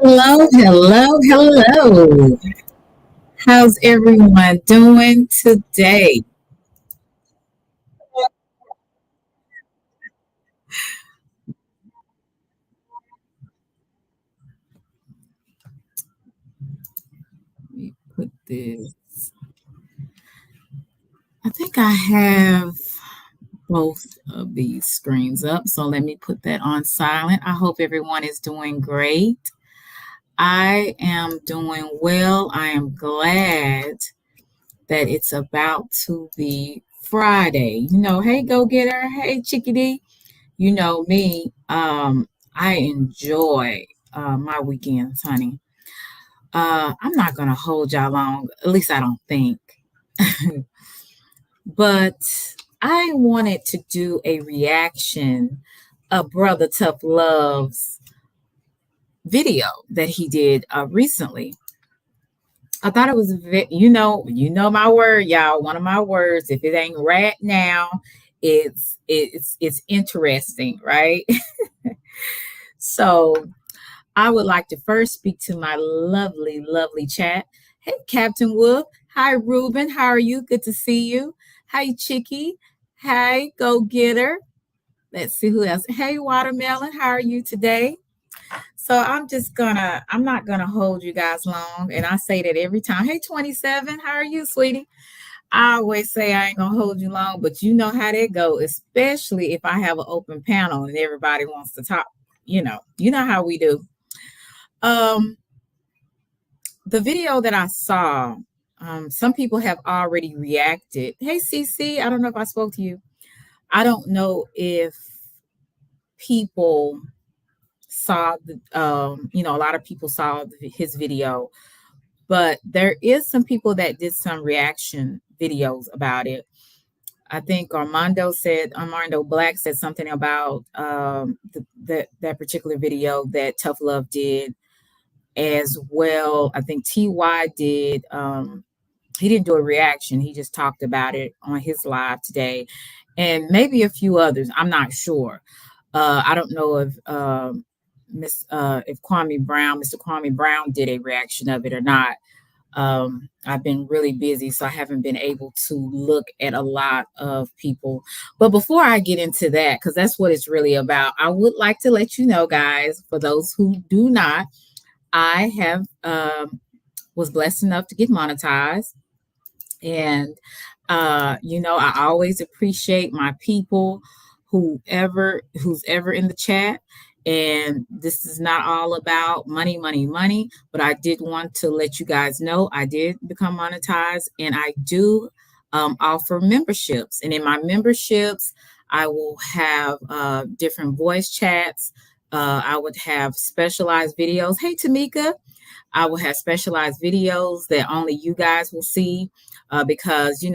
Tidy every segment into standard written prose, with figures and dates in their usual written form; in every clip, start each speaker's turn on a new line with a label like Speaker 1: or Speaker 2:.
Speaker 1: Hello, hello, hello. How's everyone doing today? Let me put this. I think I have both of these screens up, so let me put that on silent. I hope everyone is doing great. I am doing well. I am glad that it's about to be Friday. Hey, go getter. Hey, chickadee. You know me. I enjoy my weekends, honey. I'm not going to hold y'all long, at least I don't think. But I wanted to do a reaction of Brother Toughlove's video that he did recently. I thought it was, you know my word, y'all. One of my words. If it ain't rat now, it's interesting, right? So I would like to first speak to my lovely, lovely chat. Hey, Captain Wolf. Hi, Ruben. How are you? Good to see you. Hi, Chicky. Hi, Go Getter. Let's see who else. Hey, Watermelon. How are you today? So I'm not gonna hold you guys long. And I say that every time. Hey, 27. How are you, sweetie? I always say I ain't gonna hold you long, but you know how that go, especially if I have an open panel and everybody wants to talk. You know how we do. Um, the video that I saw, some people have already reacted. Hey, CC, I don't know if I spoke to you. I don't know if people saw a lot of people saw his video, but there is some people that did some reaction videos about it. I think Armando Black said something about that particular video that Tough Love did as well. I think TY did. He didn't do a reaction. He just talked about it on his live today, and maybe a few others. I'm not sure. I don't know if Mr. Kwame Brown did a reaction of it or not. I've been really busy, so I haven't been able to look at a lot of people. But before I get into that, because that's what it's really about, I would like to let you know, guys, for those who do not, I have was blessed enough to get monetized. And I always appreciate my people, who's ever in the chat. And this is not all about money, money, money, but I did want to let you guys know I did become monetized, and I do offer memberships. And in my memberships, I will have different voice chats. I would have specialized videos. Hey, Tamika. I will have specialized videos that only you guys will see because,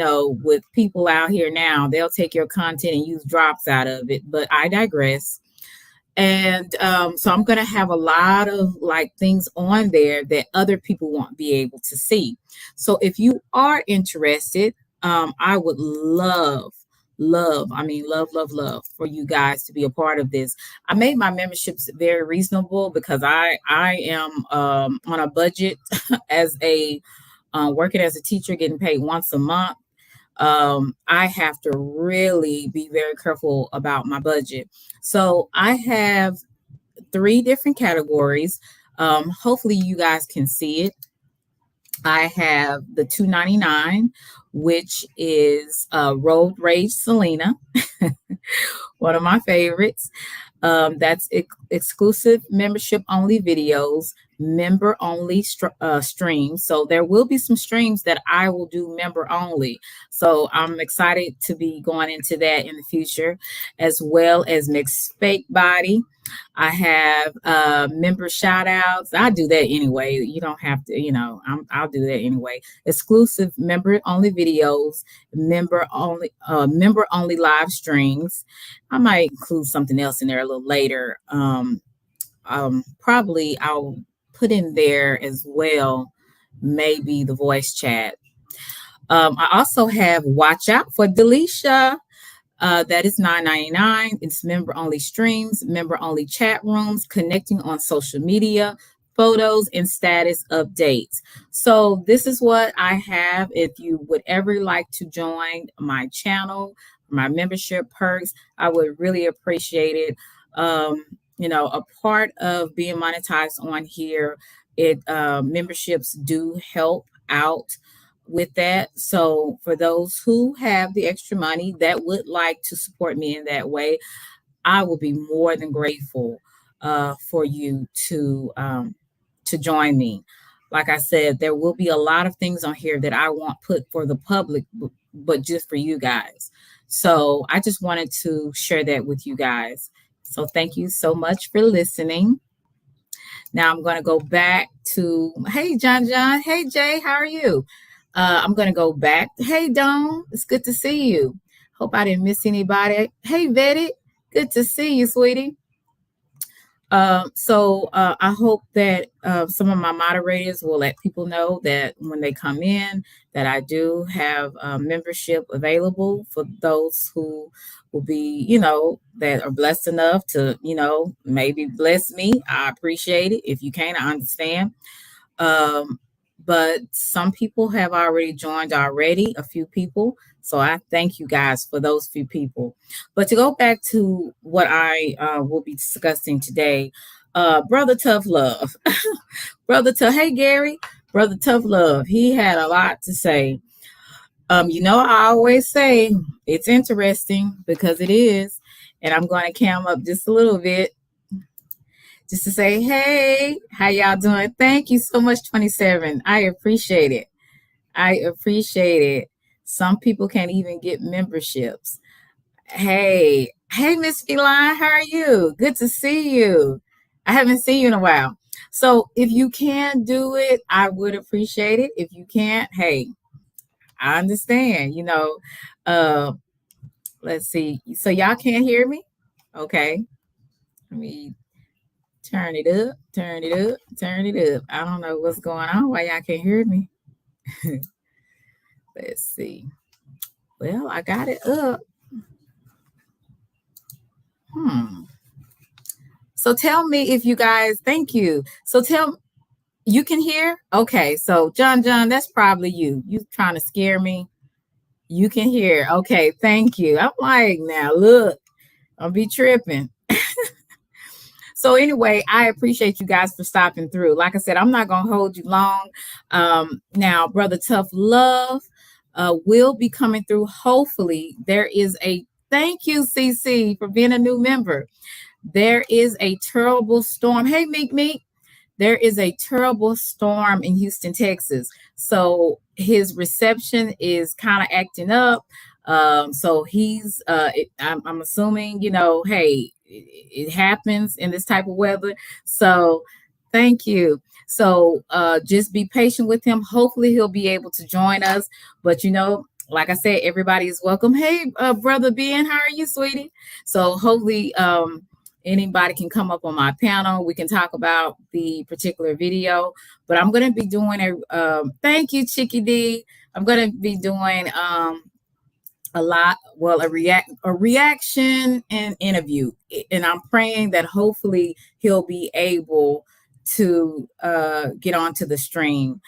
Speaker 1: with people out here now, they'll take your content and use drops out of it. But I digress. And so I'm going to have a lot of things on there that other people won't be able to see. So if you are interested, I would love for you guys to be a part of this. I made my memberships very reasonable because I am on a budget as a working as a teacher, getting paid once a month. I have to really be very careful about my budget. So I have 3 different categories. Hopefully you guys can see it. I have the $2.99, which is Road Rage Selena, one of my favorites. That's exclusive membership only videos, member only streams. So there will be some streams that I will do member only. So I'm excited to be going into that in the future, as well as mixed fake body. I have member shout outs. I do that anyway. You don't have to, I'll do that anyway. Exclusive member only videos, member only live streams. I might include something else in there a little later. Probably I'll put in there as well, maybe the voice chat. I also have Watch Out for Delisha. That is $9.99. It's member only streams, member only chat rooms, connecting on social media, photos, and status updates. So, this is what I have. If you would ever like to join my channel, my membership perks, I would really appreciate it. A part of being monetized on here, memberships do help out with that. So for those who have the extra money that would like to support me in that way, I will be more than grateful for you to join me. Like I said, there will be a lot of things on here that I won't put for the public, but just for you guys. So I just wanted to share that with you guys. So thank you so much for listening. Now I'm going to go back to, hey, John. Hey, Jay, how are you? I'm going to go back. Hey, Dawn, it's good to see you. Hope I didn't miss anybody. Hey, Vetted, good to see you, sweetie. So I hope that some of my moderators will let people know that when they come in, that I do have membership available for those who will be, that are blessed enough to, maybe bless me. I appreciate it. If you can't, I understand. But some people have already joined already, a few people. So I thank you guys for those few people. But to go back to what I will be discussing today, Brother Toughlove. Hey Gary, Brother Toughlove, he had a lot to say. I always say it's interesting because it is. And I'm going to cam up just a little bit just to say, hey, how y'all doing? Thank you so much, 27. I appreciate it. Some people can't even get memberships. Hey, Miss Feline, how are you? Good to see you. I haven't seen you in a while. So if you can do it, I would appreciate it. If you can't, hey, I understand, let's see. So y'all can't hear me? Okay. Let me turn it up. I don't know what's going on, why y'all can't hear me. Let's see. Well, I got it up. So tell me if you guys, thank you. So you can hear? Okay, so John, that's probably you. You trying to scare me? You can hear. Okay, thank you. I'm like, now look, I'll be tripping. So anyway, I appreciate you guys for stopping through. Like I said, I'm not going to hold you long. Now, Brother Toughlove will be coming through. Hopefully, there is a thank you, CC, for being a new member. There is a terrible storm. Hey, Meek. There is a terrible storm in Houston, Texas. So his reception is kind of acting up. So he's, I'm assuming, hey, it happens in this type of weather. So thank you. So just be patient with him. Hopefully he'll be able to join us. But, like I said, everybody is welcome. Hey, Brother Ben, how are you, sweetie? So hopefully anybody can come up on my panel. We can talk about the particular video. But I'm going to be doing thank you, Chicky D. I'm going to be doing a reaction and interview, and I'm praying that hopefully he'll be able to get onto the stream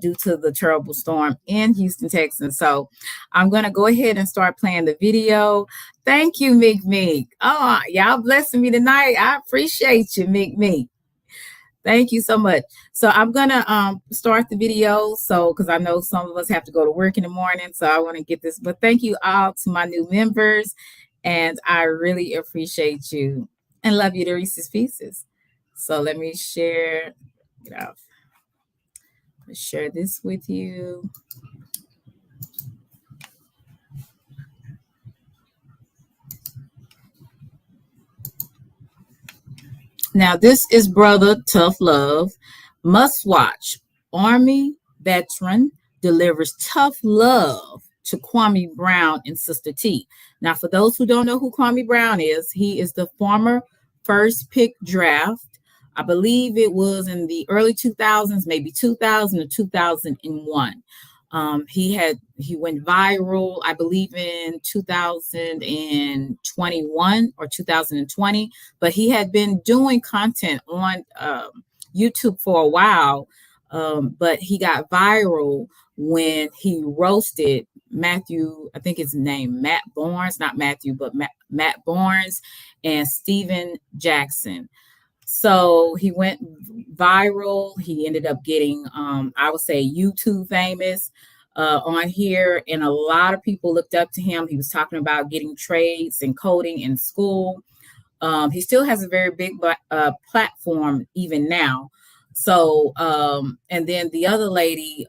Speaker 1: due to the terrible storm in Houston, Texas. So I'm going to go ahead and start playing the video. Thank you, Meek. Oh, y'all blessing me tonight. I appreciate you, Meek. Thank you so much. So I'm going to start the video. So, because I know some of us have to go to work in the morning. So I want to get this. But thank you all to my new members. And I really appreciate you and love you to Reese's Pieces. So let me share Get off. Let's share this with you. Now, this is Brother Toughlove. Must watch. Army veteran delivers tough love to Kwame Brown and Sister T. Now, for those who don't know who Kwame Brown is, he is the former first pick draft. I believe it was in the early 2000s, maybe 2000 or 2001. He went viral, I believe, in 2021 or 2020, but he had been doing content on YouTube for a while. But he got viral when he roasted Matthew, I think his name, Matt Barnes, not Matthew, but Matt Barnes and Steven Jackson. So he went viral. He ended up getting, I would say, YouTube famous on here. And a lot of people looked up to him. He was talking about getting trades and coding in school. He still has a very big platform even now. So, and then the other lady,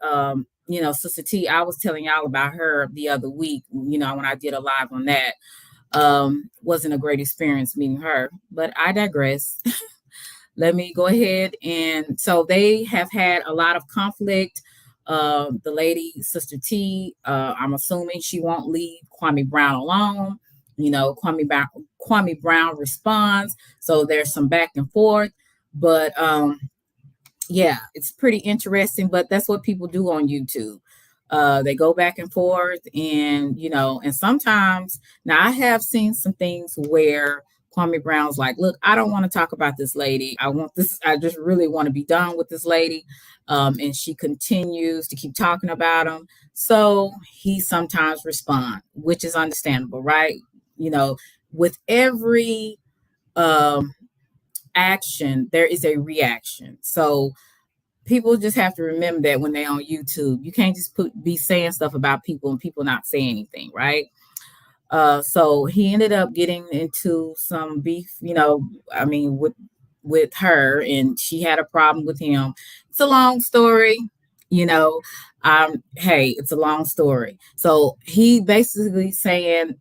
Speaker 1: Sister T, I was telling y'all about her the other week, when I did a live on that. Wasn't a great experience meeting her, but I digress. Let me go ahead. And so they have had a lot of conflict. The lady, Sister T, I'm assuming she won't leave Kwame Brown alone. Kwame Brown responds. So there's some back and forth. But yeah, it's pretty interesting. But that's what people do on YouTube. They go back and forth, and and sometimes now I have seen some things where Kwame Brown's like, look, I don't want to talk about this lady. I just really want to be done with this lady. And she continues to keep talking about him. So he sometimes responds, which is understandable, right? With every action, there is a reaction. So people just have to remember that when they're on YouTube, you can't just be saying stuff about people and people not saying anything, right? So he ended up getting into some beef, with her, and she had a problem with him. It's a long story, hey, it's a long story. So he basically saying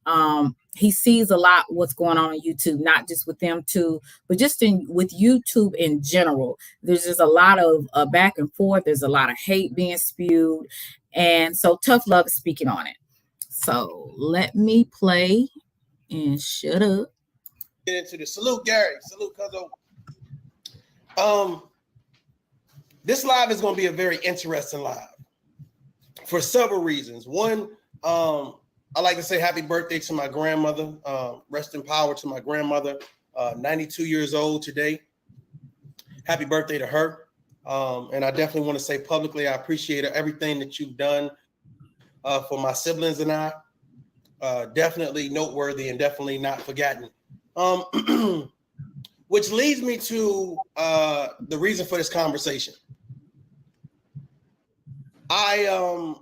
Speaker 1: he sees a lot what's going on YouTube, not just with them two, but just with YouTube in general. There's just a lot of back and forth. There's a lot of hate being spewed, and so Toughlove is speaking on it. So let me play and shut up.
Speaker 2: Get into the salute, Gary. Salute, Cuzzo. This live is going to be a very interesting live for several reasons. One, I like to say happy birthday to my grandmother. Rest in power to my grandmother, 92 years old today. Happy birthday to her. And I definitely want to say publicly, I appreciate everything that you've done for my siblings and I. Definitely noteworthy and definitely not forgotten. Which leads me to the reason for this conversation. I've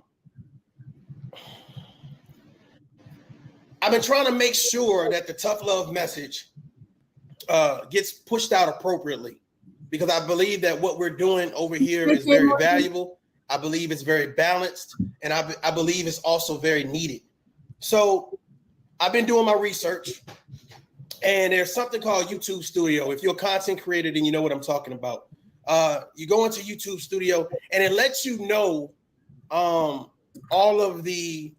Speaker 2: been trying to make sure that the tough love message gets pushed out appropriately, because I believe that what we're doing over here is very valuable. I believe it's very balanced, and I believe it's also very needed. So I've been doing my research, and there's something called YouTube Studio. If you're a content creator, then you know what I'm talking about. You go into YouTube Studio, and it lets you know all of the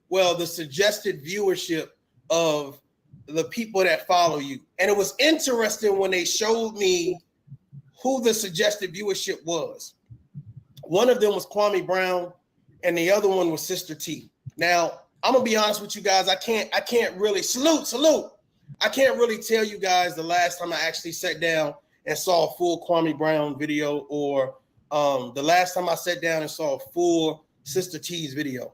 Speaker 2: suggested viewership of the people that follow you. And it was interesting when they showed me who the suggested viewership was. One of them was Kwame Brown, and the other one was Sister T. Now, I'm gonna be honest with you guys. I can't really salute. I can't really tell you guys the last time I actually sat down and saw a full Kwame Brown video, or the last time I sat down and saw a full Sister T's video.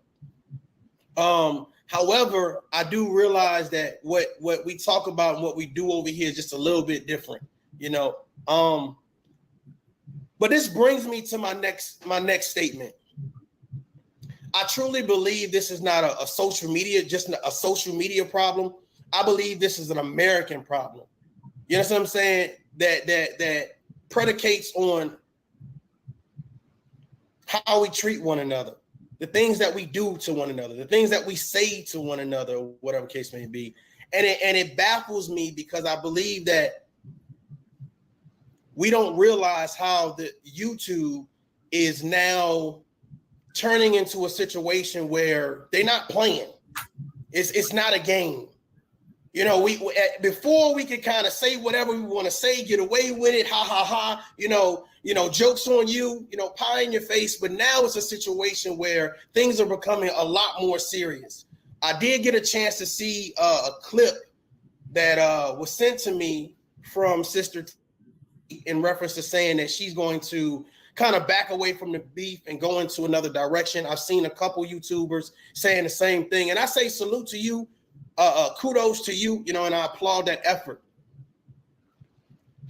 Speaker 2: However, I do realize that what we talk about and what we do over here is just a little bit different, But this brings me to my next statement. I truly believe this is not a social media, just a social media problem. I believe this is an American problem. You know what I'm saying? That predicates on how we treat one another, the things that we do to one another, the things that we say to one another, whatever case may be. And it baffles me because I believe that we don't realize how the YouTube is now turning into a situation where they're not playing. It's not a game. You know, we before we could kind of say whatever we want to say, get away with it, ha ha ha. You know, jokes on you, pie in your face. But now it's a situation where things are becoming a lot more serious. I did get a chance to see a clip that was sent to me from Sister T in reference to saying that she's going to kind of back away from the beef and go into another direction. I've seen a couple YouTubers saying the same thing, and I say salute to you. Kudos to you, and I applaud that effort.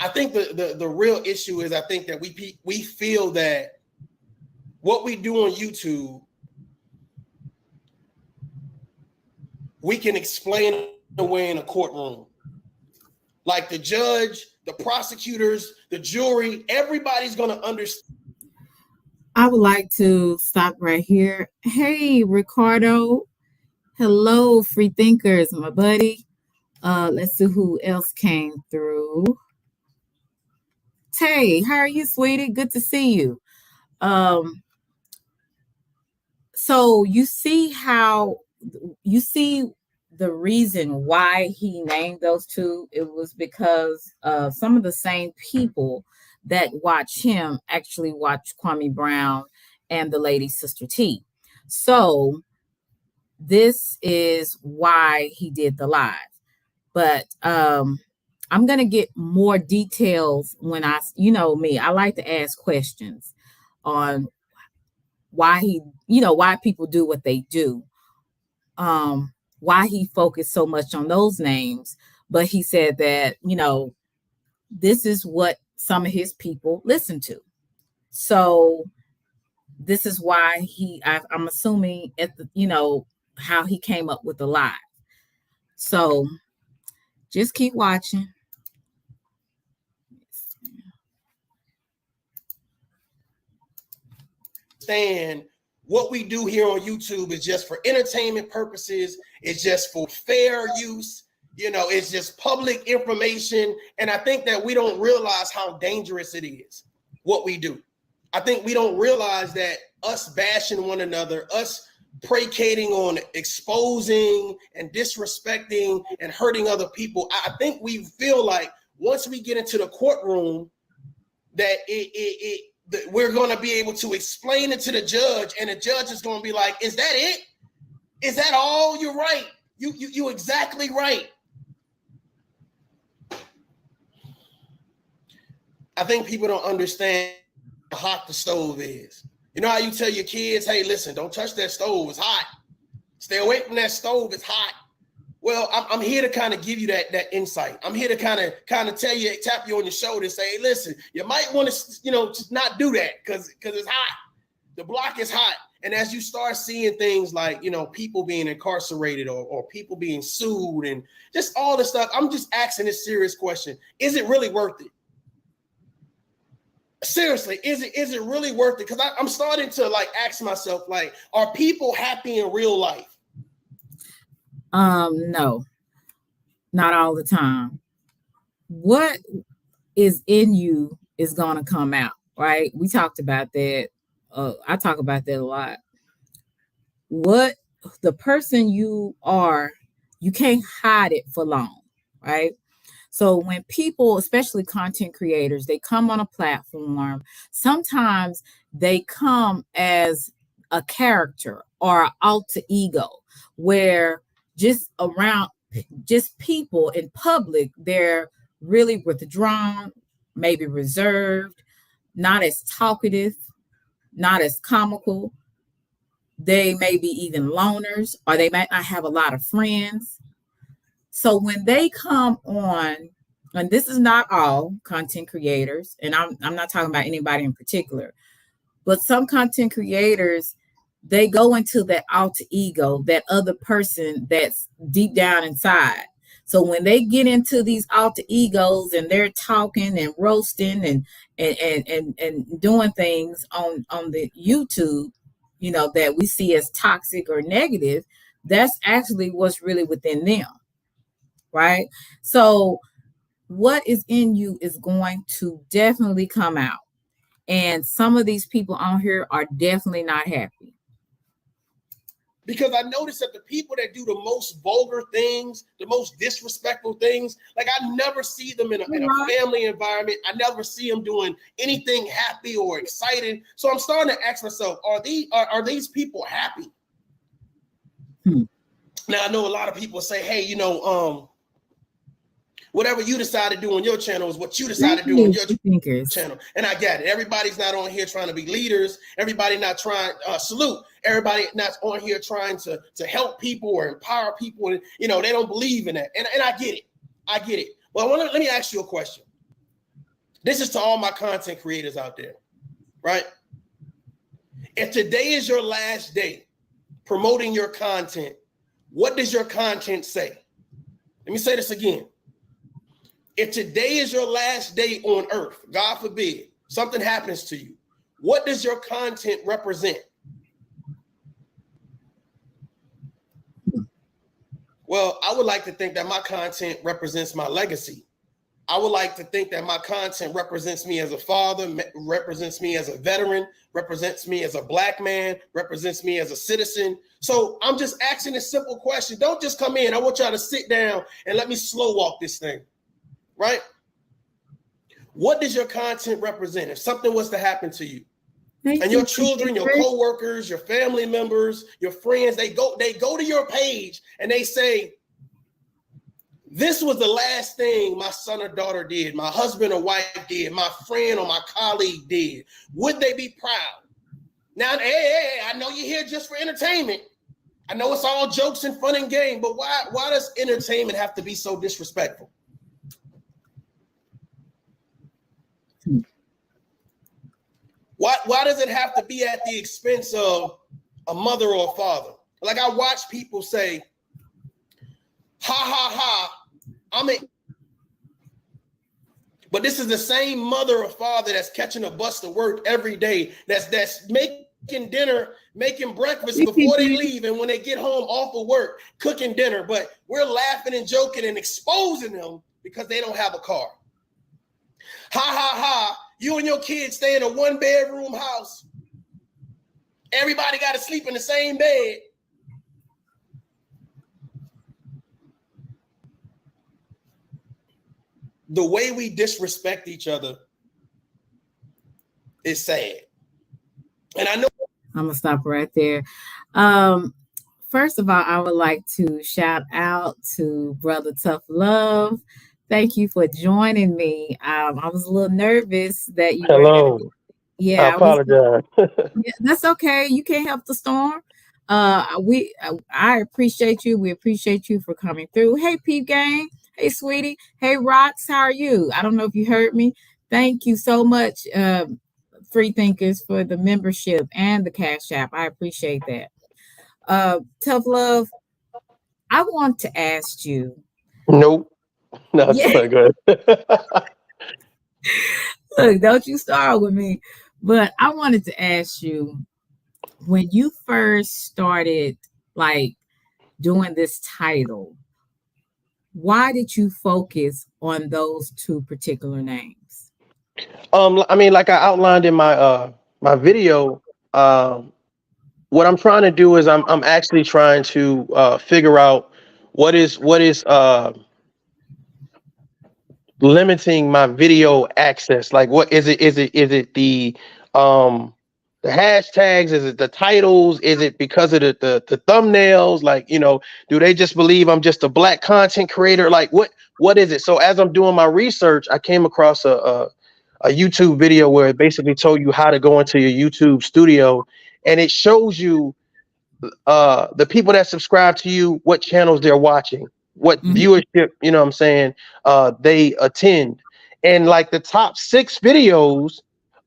Speaker 2: I think the real issue is I think that we feel that what we do on YouTube, we can explain away in a courtroom. Like the judge, the prosecutors, the jury, everybody's going to understand.
Speaker 1: I would like to stop right here. Hey, Ricardo. Hello, free thinkers, my buddy. Let's see who else came through. Tay, how are you, sweetie? Good to see you. So you see the reason why he named those two. It was because some of the same people that watch him actually watch Kwame Brown and the lady Sister T. So this is why he did the live. But I'm going to get more details when me, I like to ask questions on why why people do what they do. Why he focused so much on those names. But he said that, this is what some of his people listen to. So this is why I'm assuming how he came up with the live. So just keep watching.
Speaker 2: Understand what we do here on YouTube is just for entertainment purposes. It's just for fair use. It's just public information. And I think that we don't realize how dangerous it is, what we do. I think we don't realize that us bashing one another, us placating on exposing and disrespecting and hurting other people. I think we feel like once we get into the courtroom that we're going to be able to explain it to the judge, and the judge is going to be like, is that it? Is that all? You're right. You exactly right. I think people don't understand how hot the stove is. You know how you tell your kids, hey, listen, don't touch that stove. It's hot. Stay away from that stove. It's hot. Well, I'm here to kind of give you that insight. I'm here to kind of tell you, tap you on your shoulder and say, hey, listen, you might want to, just not do that because it's hot. The block is hot. And as you start seeing things like, people being incarcerated or people being sued and just all this stuff, I'm just asking this serious question. Is it really worth it? Seriously, is it really worth it? Because I'm starting to ask myself, are people happy in real life?
Speaker 1: No, not all the time. What is in you is going to come out, right? We talked about that. I talk about that a lot. What the person you are, you can't hide it for long, right? So when people, especially content creators, they come on a platform, sometimes they come as a character or an alter ego where just around just people in public, they're really withdrawn, maybe reserved, not as talkative, not as comical. They may be even loners, or they might not have a lot of friends. So when they come on, and this is not all content creators, and I'm not talking about anybody in particular, but some content creators, they go into that alter ego, that other person that's deep down inside. So when they get into these alter egos and they're talking and roasting and doing things on the YouTube, that we see as toxic or negative, that's actually what's really within them, right? So what is in you is going to definitely come out. And some of these people on here are definitely not happy.
Speaker 2: Because I noticed that the people that do the most vulgar things, the most disrespectful things, like I never see them in a family environment. I never see them doing anything happy or excited. So I'm starting to ask myself, are these people happy? Now I know a lot of people say, hey, whatever you decide to do on your channel is what you decide to do on your channel. And I get it. Everybody's not on here trying to be leaders. Everybody not trying salute. Everybody not on here trying to help people or empower people. And, they don't believe in that. And I get it. I get it. Well, let me ask you a question. This is to all my content creators out there, right? If today is your last day promoting your content, what does your content say? Let me say this again. If today is your last day on earth, God forbid, something happens to you, what does your content represent? Well, I would like to think that my content represents my legacy. I would like to think that my content represents me as a father, represents me as a veteran, represents me as a Black man, represents me as a citizen. So I'm just asking a simple question. Don't just come in. I want y'all to sit down and let me slow walk this thing. Right? What does your content represent? If something was to happen to you, and your children, your co-workers, your family members, your friends, they go to your page and they say, this was the last thing my son or daughter did, my husband or wife did, my friend or my colleague did. Would they be proud? Now, hey, I know you're here just for entertainment. I know it's all jokes and fun and game, but why does entertainment have to be so disrespectful? Why does it have to be at the expense of a mother or a father? Like I watch people say, ha, ha, ha, but this is the same mother or father that's catching a bus to work every day, that's making dinner, making breakfast before they leave, and when they get home off of work, cooking dinner, but we're laughing and joking and exposing them because they don't have a car. Ha, ha, ha. You and your kids stay in a 1-bedroom house. Everybody got to sleep in the same bed. The way we disrespect each other is sad. And I know
Speaker 1: I'm going to stop right there. First of all, I would like to shout out to Brother Toughlove. Thank you for joining me. I was a little nervous that you
Speaker 3: Hello.
Speaker 1: Yeah,
Speaker 3: I apologize.
Speaker 1: Yeah, that's okay. You can't help the storm. I appreciate you. We appreciate you for coming through. Hey, Peep Gang. Hey, sweetie. Hey, Rox. How are you? I don't know if you heard me. Thank you so much, Free Thinkers, for the membership and the Cash App. I appreciate that. Toughlove, I want to ask you.
Speaker 3: Nope. No, it's
Speaker 1: Yeah.
Speaker 3: good.
Speaker 1: Look, don't you start with me. But I wanted to ask you, when you first started like doing this title, why did you focus on those two particular names?
Speaker 3: I mean, like I outlined in my video, what I'm trying to do is I'm actually trying to figure out what is limiting my video access. Like, what is it? Is it the hashtags? Is it the titles? Is it because of the thumbnails? Like, do they just believe I'm just a Black content creator? Like, what is it? So as I'm doing my research, I came across a YouTube video where it basically told you how to go into your YouTube studio, and it shows you the people that subscribe to you, what channels they're watching, what viewership, what I'm saying, they attend. And like the top 6 videos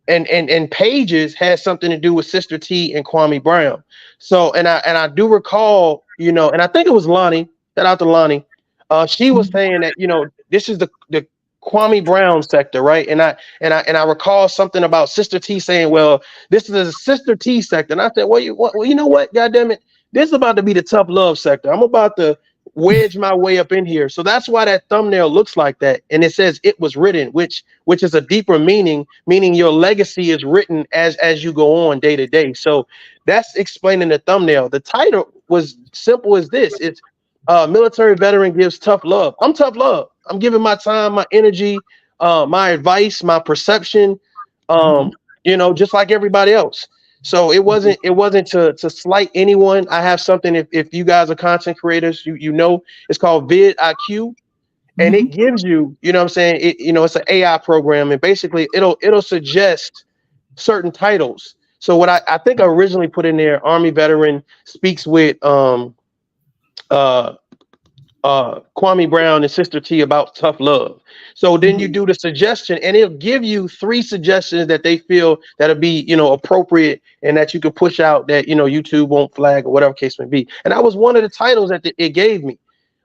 Speaker 3: and pages has something to do with Sister T and Kwame Brown. So and I do recall, and I think it was Lonnie, shout out to Lonnie. She was saying that, this is the Kwame Brown sector, right? And I recall something about Sister T saying, well, this is a Sister T sector. And I said, well, you know what? God damn it. This is about to be the tough love sector. I'm about to wedge my way up in here. So that's why that thumbnail looks like that. And it says it was written, which is a deeper meaning your legacy is written as you go on day to day. So that's explaining the thumbnail. The title was simple as this. It's military veteran gives tough love. I'm tough love. I'm giving my time, my energy, my advice, my perception,
Speaker 1: Mhm.
Speaker 3: just like everybody else. So it wasn't to slight anyone. I have something, if you guys are content creators, it's called vidIQ, and it
Speaker 1: Mhm.
Speaker 3: gives you, what I'm saying, it's an AI program, and basically it'll suggest certain titles. So what I think I originally put in there, Army veteran speaks with uh Kwame Brown and Sister T about tough love. So then you
Speaker 1: Mhm.
Speaker 3: do the suggestion, and it'll give you 3 suggestions that they feel that'll be, appropriate, and that you can push out, that, YouTube won't flag or whatever case may be. And that was one of the titles that it gave me.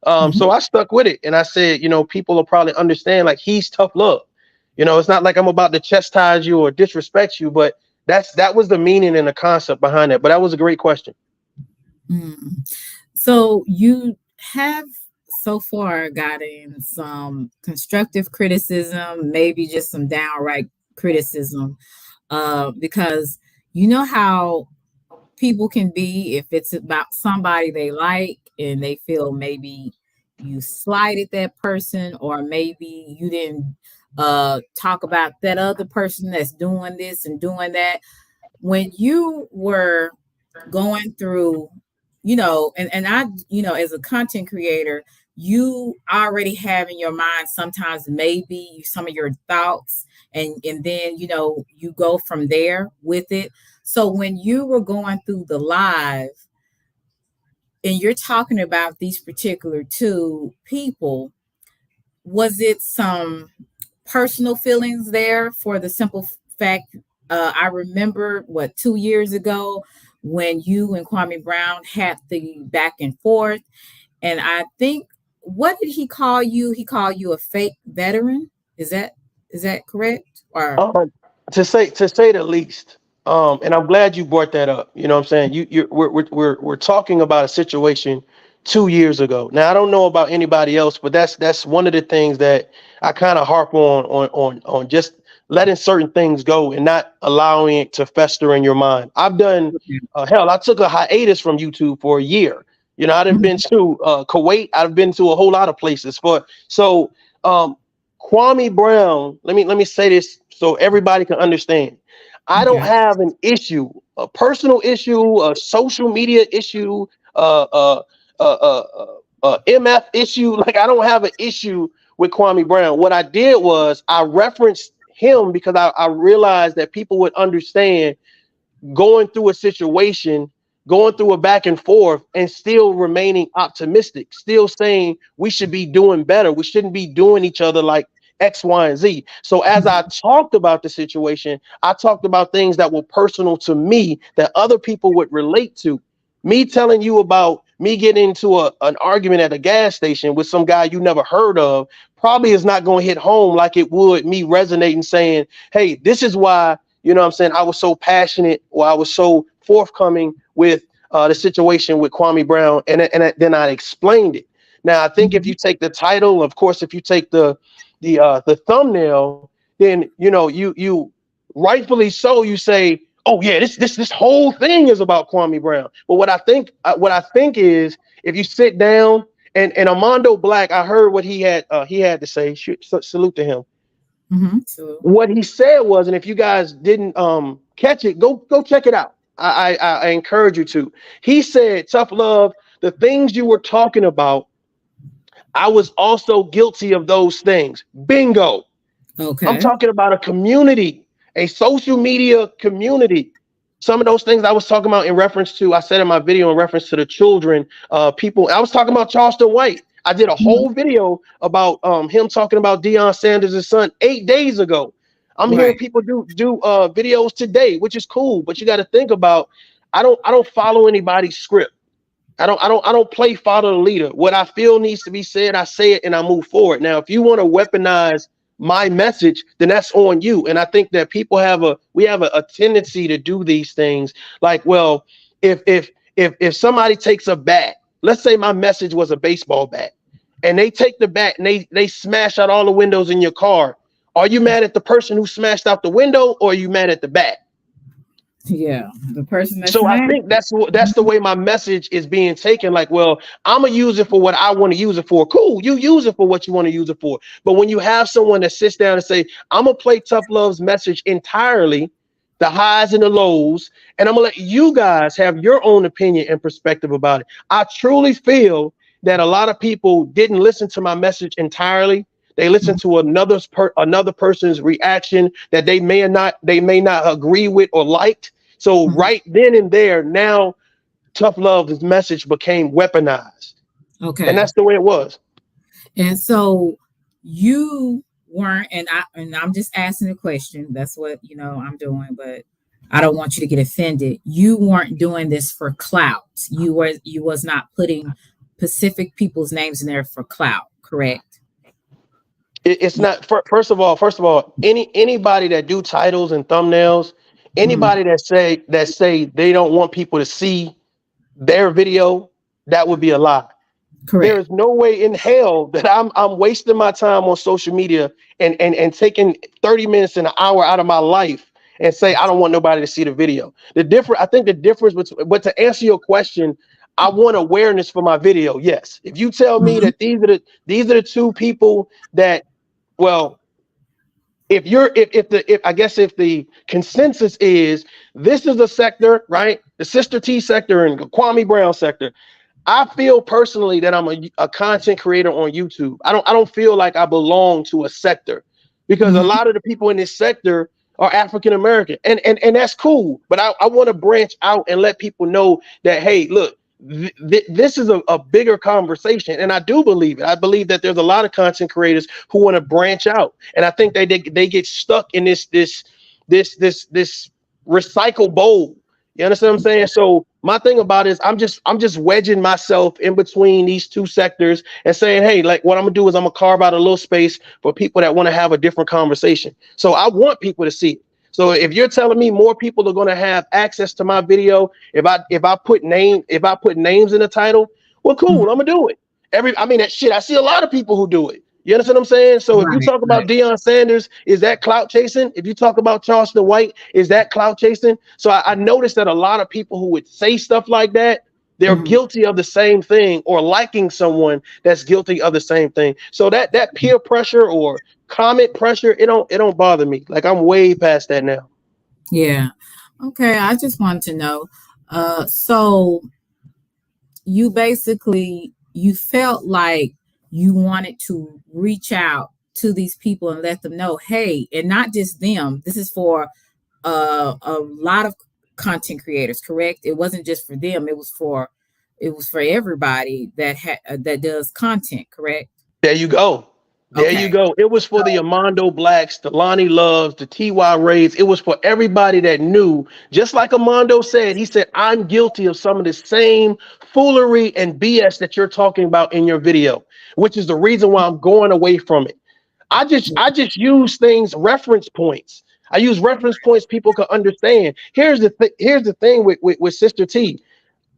Speaker 3: So
Speaker 1: Mhm.
Speaker 3: I stuck with it, and I said, people will probably understand, like, he's tough love. It's not like I'm about to chastise you or disrespect you, but that was the meaning and the concept behind it. But that was a great question.
Speaker 1: Mhm. So you have so far gotten some constructive criticism, maybe just some downright criticism, because you know how people can be if it's about somebody they like and they feel maybe you slighted that person, or maybe you didn't talk about that other person that's doing this and doing that. When you were going through, and I, as a content creator, you already have in your mind sometimes maybe some of your thoughts, and then you go from there with it. So when you were going through the live and you're talking about these particular two people, was it some personal feelings there? For the simple fact, I remember 2 years ago when you and Kwame Brown had the back and forth, and I think, what did he call you? He called you a fake veteran. Is that correct? Or
Speaker 3: Um, to say the least. And I'm glad you brought that up. You know what I'm saying? We're talking about a situation 2 years ago. Now I don't know about anybody else, but that's one of the things that I kind of harp on just letting certain things go and not allowing it to fester in your mind. I've done hell, I took a hiatus from YouTube for a year. I've been
Speaker 1: Mhm.
Speaker 3: to Kuwait. I've been to a whole lot of places for so. Um, Kwame Brown, let me say this so everybody can understand. I don't
Speaker 1: Okay.
Speaker 3: have an issue, a personal issue, a social media issue, uh, uh, MF issue. Like, I don't have an issue with Kwame Brown. What I did was I referenced him because I realized that people would understand going through a situation, going through a back and forth, and still remaining optimistic, still saying we should be doing better. We shouldn't be doing each other like X, Y, and Z. So as I talked about the situation, I talked about things that were personal to me that other people would relate to. Me telling you about me getting into an argument at a gas station with some guy you never heard of probably is not going to hit home like it would me resonating saying, hey, this is why, what I'm saying, I was so passionate, or I was so forthcoming with the situation with Kwame Brown, and then I explained it. Now I think if
Speaker 1: Mhm.
Speaker 3: you take the title, of course, if you take the thumbnail, then you rightfully so, you say, oh yeah, this whole thing is about Kwame Brown. But what I think is, if you sit down, and Armando Black, I heard what he had to say. Salute to him.
Speaker 1: So,
Speaker 3: What he said was, and if you guys didn't catch it, go check it out. I encourage you to. He said, tough love, the things you were talking about, I was also guilty of those things. Bingo. I'm
Speaker 1: okay.
Speaker 3: talking about a community, a social media community. Some of those things I was talking about in reference to, I said in my video, in reference to the children, people. I was talking about Charleston White. I did a whole
Speaker 1: Mhm.
Speaker 3: video about him talking about Deion Sanders' son 8 days ago. I'm hearing
Speaker 1: Right.
Speaker 3: people do videos today, which is cool, but you got to think about, I don't follow anybody's script. I don't play follow the leader. What I feel needs to be said, I say it and I move forward. Now, if you want to weaponize my message, then that's on you. And I think that people have a tendency to do these things. Like, well, if somebody takes a bat, let's say my message was a baseball bat, and they take the bat and they smash out all the windows in your car. Are you mad at the person who smashed out the window, or are you mad at the bat?
Speaker 1: Yeah, the person that's
Speaker 3: So I
Speaker 1: mad.
Speaker 3: think that's the way my message is being taken. Like, well, I'm gonna use it for what I want to use it for. Cool, you use it for what you want to use it for. But when you have someone that sits down and say, I'm gonna play Tough Love's message entirely, the highs and the lows, and I'm gonna let you guys have your own opinion and perspective about it. I truly feel that a lot of people didn't listen to my message entirely. They listened to another person's reaction that they may not agree with or liked. So
Speaker 1: Mhm.
Speaker 3: right then and there, now Tough Love's message became weaponized, and
Speaker 1: Okay.
Speaker 3: that's the way it was.
Speaker 1: And so you weren't, and I'm just asking a question. That's what I'm doing, but I don't want you to get offended. You weren't doing this for clout. You was not putting specific people's names in there for clout, correct?
Speaker 3: It's not. First of all, anybody that do titles and thumbnails,
Speaker 1: Mhm.
Speaker 3: anybody that say they don't want people to see their video, that would be a lie. There
Speaker 1: Correct.
Speaker 3: is no way in hell that I'm wasting my time on social media and taking 30 minutes and an hour out of my life and say I don't want nobody to see the video. I think the difference between, but to answer your question, I want awareness for my video. Yes. If you tell me
Speaker 1: Mhm.
Speaker 3: that these are the two people that, well, if I guess if the consensus is this is a sector, right? The Sister T sector and the Kwame Brown sector. I feel personally that I'm a content creator on YouTube. I don't feel like I belong to a sector because a
Speaker 1: Mhm.
Speaker 3: lot of the people in this sector are African American, and that's cool. But I want to branch out and let people know that, hey, look, this is a bigger conversation, and I do believe it. I believe that there's a lot of content creators who want to branch out, and I think they get stuck in this recycle bowl. You understand what I'm saying? So my thing about it is I'm just wedging myself in between these two sectors and saying, hey, like what I'm gonna do is I'm gonna carve out a little space for people that want to have a different conversation. So I want people to see it. So if you're telling me more people are gonna have access to my video, if I put names in the title, well,
Speaker 1: Mhm.
Speaker 3: cool, I'm gonna do it. I mean that shit. I see a lot of people who do it. You understand what I'm saying? So if you
Speaker 1: Right.
Speaker 3: talk about
Speaker 1: Right.
Speaker 3: Deion Sanders, is that clout chasing? If you talk about Charleston White, is that clout chasing? So I noticed that a lot of people who would say stuff like that, they're
Speaker 1: Mhm.
Speaker 3: guilty of the same thing or liking someone that's guilty of the same thing. So that peer pressure or comment pressure, it don't bother me. Like I'm way past that now.
Speaker 1: Yeah. Okay. I just wanted to know. So you basically you felt like you wanted to reach out to these people and let them know, hey, and not just them. This is for a lot of content creators, correct? It wasn't just for them. It was for everybody that does content, correct?
Speaker 3: There you go. There you
Speaker 1: Okay.
Speaker 3: go. It was for the
Speaker 1: So,
Speaker 3: Armando Blacks, the Lonnie Loves, the TY Rays. It was for everybody that knew. Just like Armando said, he said, I'm guilty of some of the same foolery and BS that you're talking about in your video, which is the reason why I'm going away from it. I just use things reference points. I use reference points people can understand. Here's the thing with Sister T.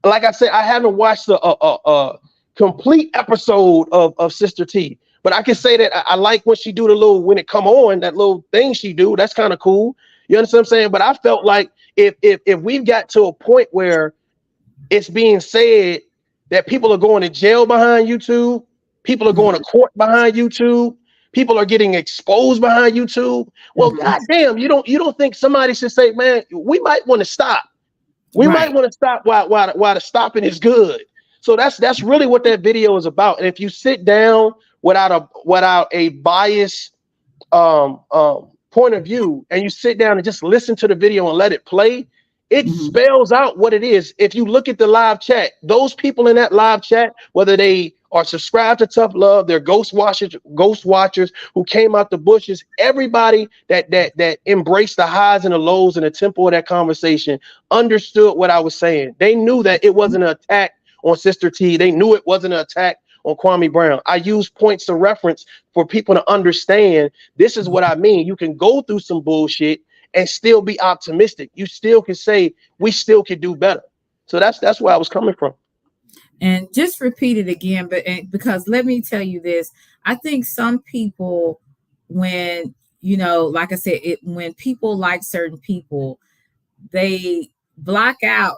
Speaker 3: Like I said, I haven't watched a complete episode of Sister T, but I can say that I like when she do the little when it come on that little thing she do. That's kind of cool. You understand what I'm saying? But I felt like if we've got to a point where it's being said that people are going to jail behind YouTube, people are going to
Speaker 1: mhm,
Speaker 3: court behind YouTube, people are getting exposed behind YouTube. Well,
Speaker 1: mhm.
Speaker 3: goddamn, you don't think somebody should say, man, we might want to stop. We might
Speaker 1: Right.
Speaker 3: want to stop while the stopping is good. So that's really what that video is about. And if you sit down without a bias point of view and you sit down and just listen to the video and let it play, it
Speaker 1: Mhm,
Speaker 3: spells out what it is. If you look at the live chat, those people in that live chat, whether they are subscribed to Tough Love, they're ghost watchers who came out the bushes, everybody that embraced the highs and the lows and the tempo of that conversation understood what I was saying. They knew that it wasn't an attack on Sister T. They knew it wasn't an attack on Kwame Brown. I use points of reference for people to understand this is what I mean. You can go through some bullshit and still be optimistic. You still can say we still can do better. So that's where I was coming from.
Speaker 1: And just repeat it again, but because let me tell you this, I think some people, when like I said, when people like certain people, they block out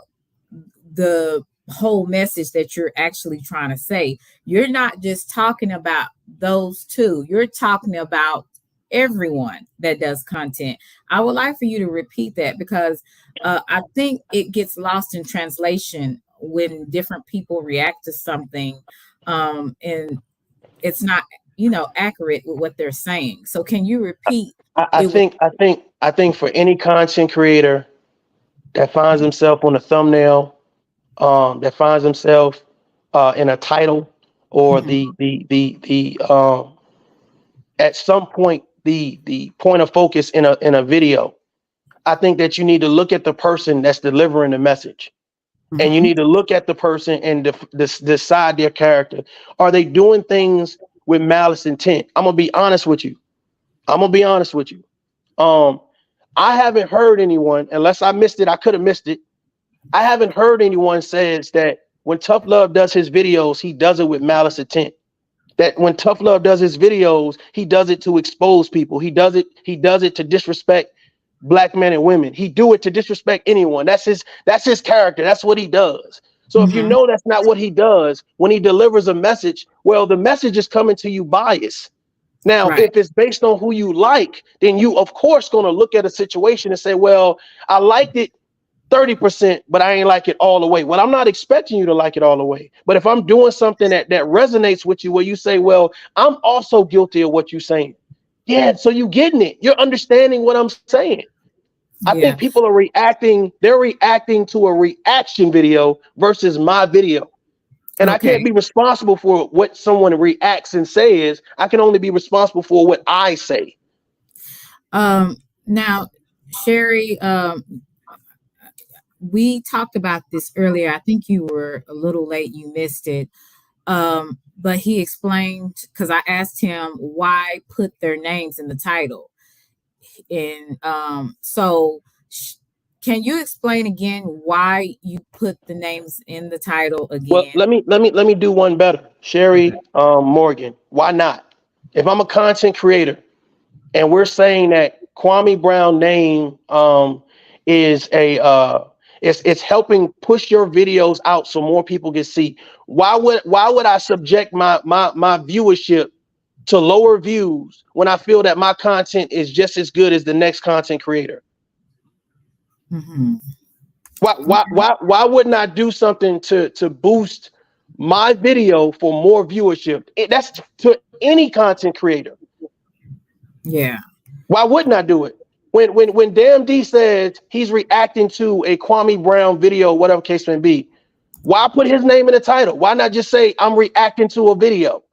Speaker 1: the whole message that you're actually trying to say. You're not just talking about those two, you're talking about everyone that does content. I would like for you to repeat that because I think it gets lost in translation when different people react to something, and it's not accurate with what they're saying. So can you repeat
Speaker 3: I
Speaker 1: it with
Speaker 3: think I think I think for any content creator that finds himself on a thumbnail, that finds himself in a title or
Speaker 1: Mhm,
Speaker 3: the at some point the point of focus in a video. I think that you need to look at the person that's delivering the message, and you
Speaker 1: mhm,
Speaker 3: need to look at the person and decide their character. Are they doing things with malice intent? I'm gonna be honest with you. I'm gonna be honest with you. Um, I haven't heard anyone, unless I missed it. I could have missed it. I haven't heard anyone says that when Tough Love does his videos, he does it with malice intent. That when Tough Love does his videos, he does it to expose people. He does it to disrespect black men and women. He do it to disrespect anyone. That's his character. That's what he does. So if you
Speaker 1: mhm.
Speaker 3: know that's not what he does, when he delivers a message, well, the message is coming to you biased. Now,
Speaker 1: Right.
Speaker 3: if it's based on who you like, then you of course gonna look at a situation and say, well, I liked it 30%, but I ain't like it all the way. Well, I'm not expecting you to like it all the way. But if I'm doing something that resonates with you, where you say, well, I'm also guilty of what you're saying. Yeah, so you getting it. You're understanding what I'm saying. I
Speaker 1: Yeah.
Speaker 3: think people are reacting, they're reacting to a reaction video versus my video. And I can't
Speaker 1: Okay.
Speaker 3: be responsible for what someone reacts and says. I can only be responsible for what I say.
Speaker 1: Now, Sherry, we talked about this earlier. I think you were a little late, you missed it. But he explained, because I asked him why put their names in the title. And can you explain again why you put the names in the title
Speaker 3: Well,
Speaker 1: again?
Speaker 3: let me do one better. Sherry Morgan, why not? If I'm a content creator and we're saying that Kwame Brown name is a it's helping push your videos out so more people can see. Why would I subject my viewership to lower views when I feel that my content is just as good as the next content creator?
Speaker 1: Hmm.
Speaker 3: Why wouldn't I do something to boost my video for more viewership? That's to any content creator.
Speaker 1: Yeah.
Speaker 3: Why wouldn't I do it? When Damn D says he's reacting to a Kwame Brown video, whatever case may be, why put his name in the title? Why not just say I'm reacting to a video?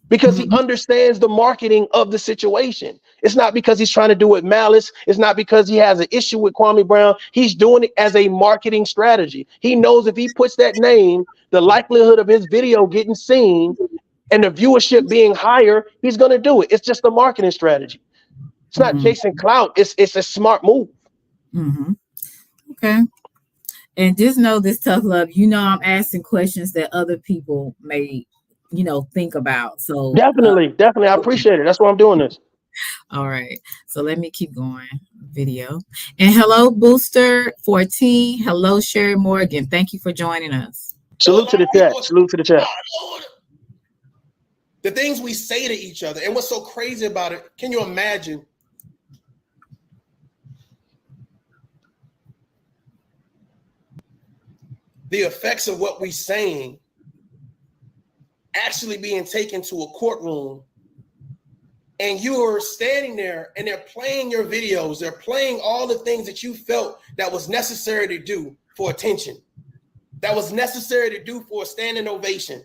Speaker 3: Because he
Speaker 1: Hmm.
Speaker 3: understands the marketing of the situation. It's not because he's trying to do it malice. It's not because he has an issue with Kwame Brown. He's doing it as a marketing strategy. He knows if he puts that name, the likelihood of his video getting seen and the viewership being higher, he's going to do it. It's just a marketing strategy. It's not
Speaker 1: Hmm.
Speaker 3: chasing clout. It's a smart move.
Speaker 1: Hmm. Okay. And just know this, tough love. I'm asking questions that other people may, think about. So,
Speaker 3: Definitely. I appreciate it. That's why I'm doing this.
Speaker 1: all right. So let me keep going. Video. And hello, Booster 14. Hello, Sherry Morgan. Thank you for joining us.
Speaker 3: Salute to the chat. Salute to the chat.
Speaker 2: The things we say to each other, and what's so crazy about it, can you imagine the effects of what we're saying actually being taken to a courtroom, and you're standing there and they're playing your videos, they're playing all the things that you felt that was necessary to do for attention, that was necessary to do for a standing ovation.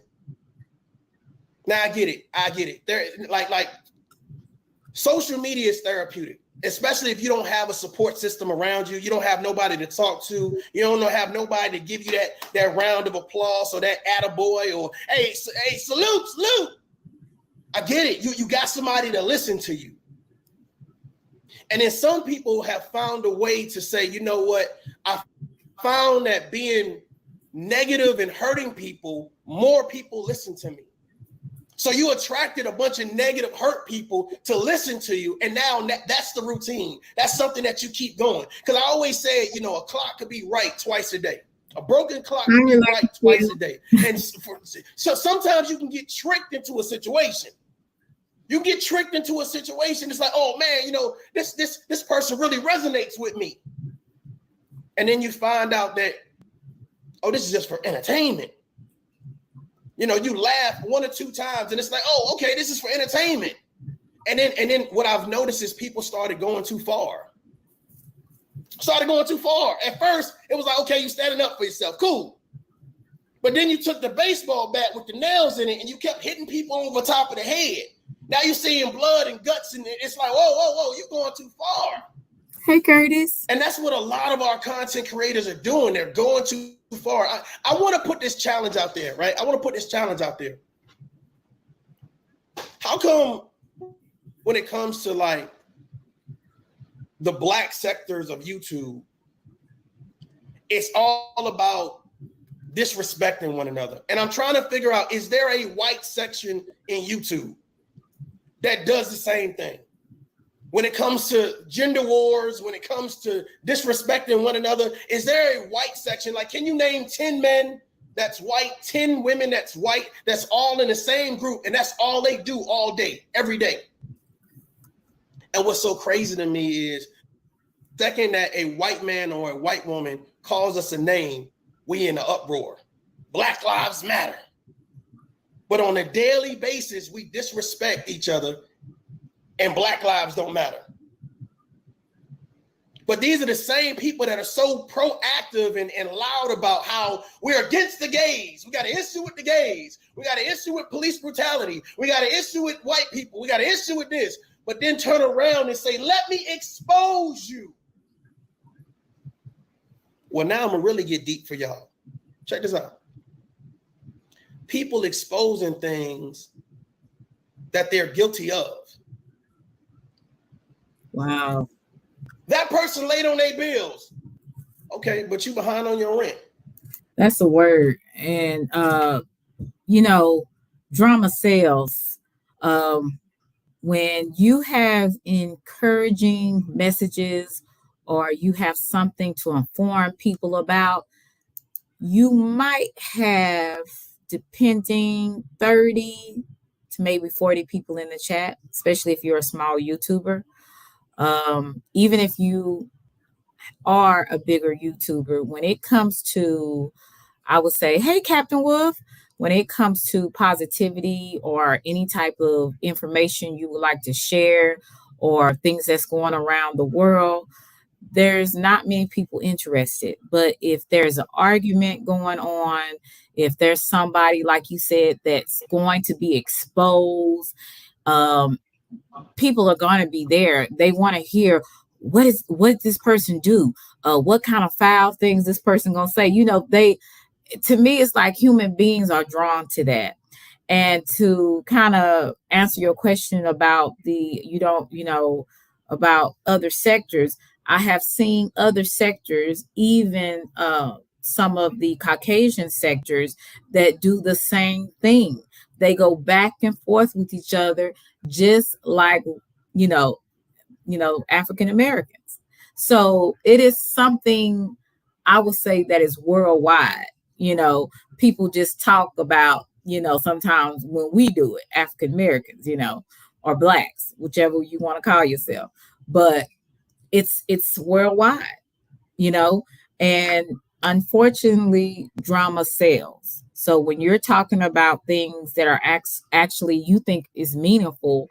Speaker 2: Now I get it. There, like social media is therapeutic, especially if you don't have a support system around you. You don't have nobody to talk to. You don't have nobody to give you that round of applause or that attaboy or hey, salute. I get it. You got somebody to listen to you. And then some people have found a way to say, you know what? I found that being negative and hurting people, more people listen to me. So you attracted a bunch of negative, hurt people to listen to you. And now that's the routine. That's something that you keep going. Because I always say, a clock could be right twice a day. A broken clock could be right twice a day. And so sometimes you can get tricked into a situation. You get tricked into a situation. It's like, oh man, this person really resonates with me. And then you find out that, oh, this is just for entertainment. You laugh 1 or 2 times and it's like, oh, okay, this is for entertainment. And then what I've noticed is people started going too far. At first, it was like, okay, you standing up for yourself. Cool. But then you took the baseball bat with the nails in it and you kept hitting people over top of the head. Now you're seeing blood and guts and it's like, whoa, you're going too far.
Speaker 1: Hey, Curtis.
Speaker 2: And that's what a lot of our content creators are doing. They're going too far. I want to put this challenge out there, right? How come when it comes to like the black sectors of YouTube, it's all about disrespecting one another? And I'm trying to figure out, is there a white section in YouTube that does the same thing? When it comes to gender wars, when it comes to disrespecting one another, is there a white section? Like, can you name 10 men that's white, 10 women that's white, that's all in the same group, and that's all they do all day, every day? And what's so crazy to me is, second that a white man or a white woman calls us a name, we in an uproar. Black Lives Matter. But on a daily basis, we disrespect each other and Black lives don't matter. But these are the same people that are so proactive and loud about how we're against the gays. We got an issue with the gays. We got an issue with police brutality. We got an issue with white people. We got an issue with this. But then turn around and say, let me expose you. Well, now I'm going to really get deep for y'all. Check this out. People exposing things that they're guilty of.
Speaker 1: Wow.
Speaker 2: That person late on their bills. Okay, but you behind on your rent.
Speaker 1: That's a word. And drama sells. When you have encouraging messages or you have something to inform people about, you might have, depending, 30 to maybe 40 people in the chat, especially if you're a small YouTuber. Even if you are a bigger YouTuber, when it comes to, I would say, hey, Captain Wolf, when it comes to positivity or any type of information you would like to share or things that's going around the world, there's not many people interested. But if there's an argument going on, if there's somebody, like you said, that's going to be exposed, people are going to be there. They want to hear what this person do, what kind of foul things this person gonna say. To me, it's like human beings are drawn to that. And to kind of answer your question about about other sectors, I have seen other sectors, even some of the Caucasian sectors, that do the same thing. They go back and forth with each other, just like, African Americans. So it is something, I would say, that is worldwide. People just talk about, sometimes when we do it, African Americans, or blacks, whichever you want to call yourself. But it's worldwide, and unfortunately, drama sells. So when you're talking about things that are actually you think is meaningful,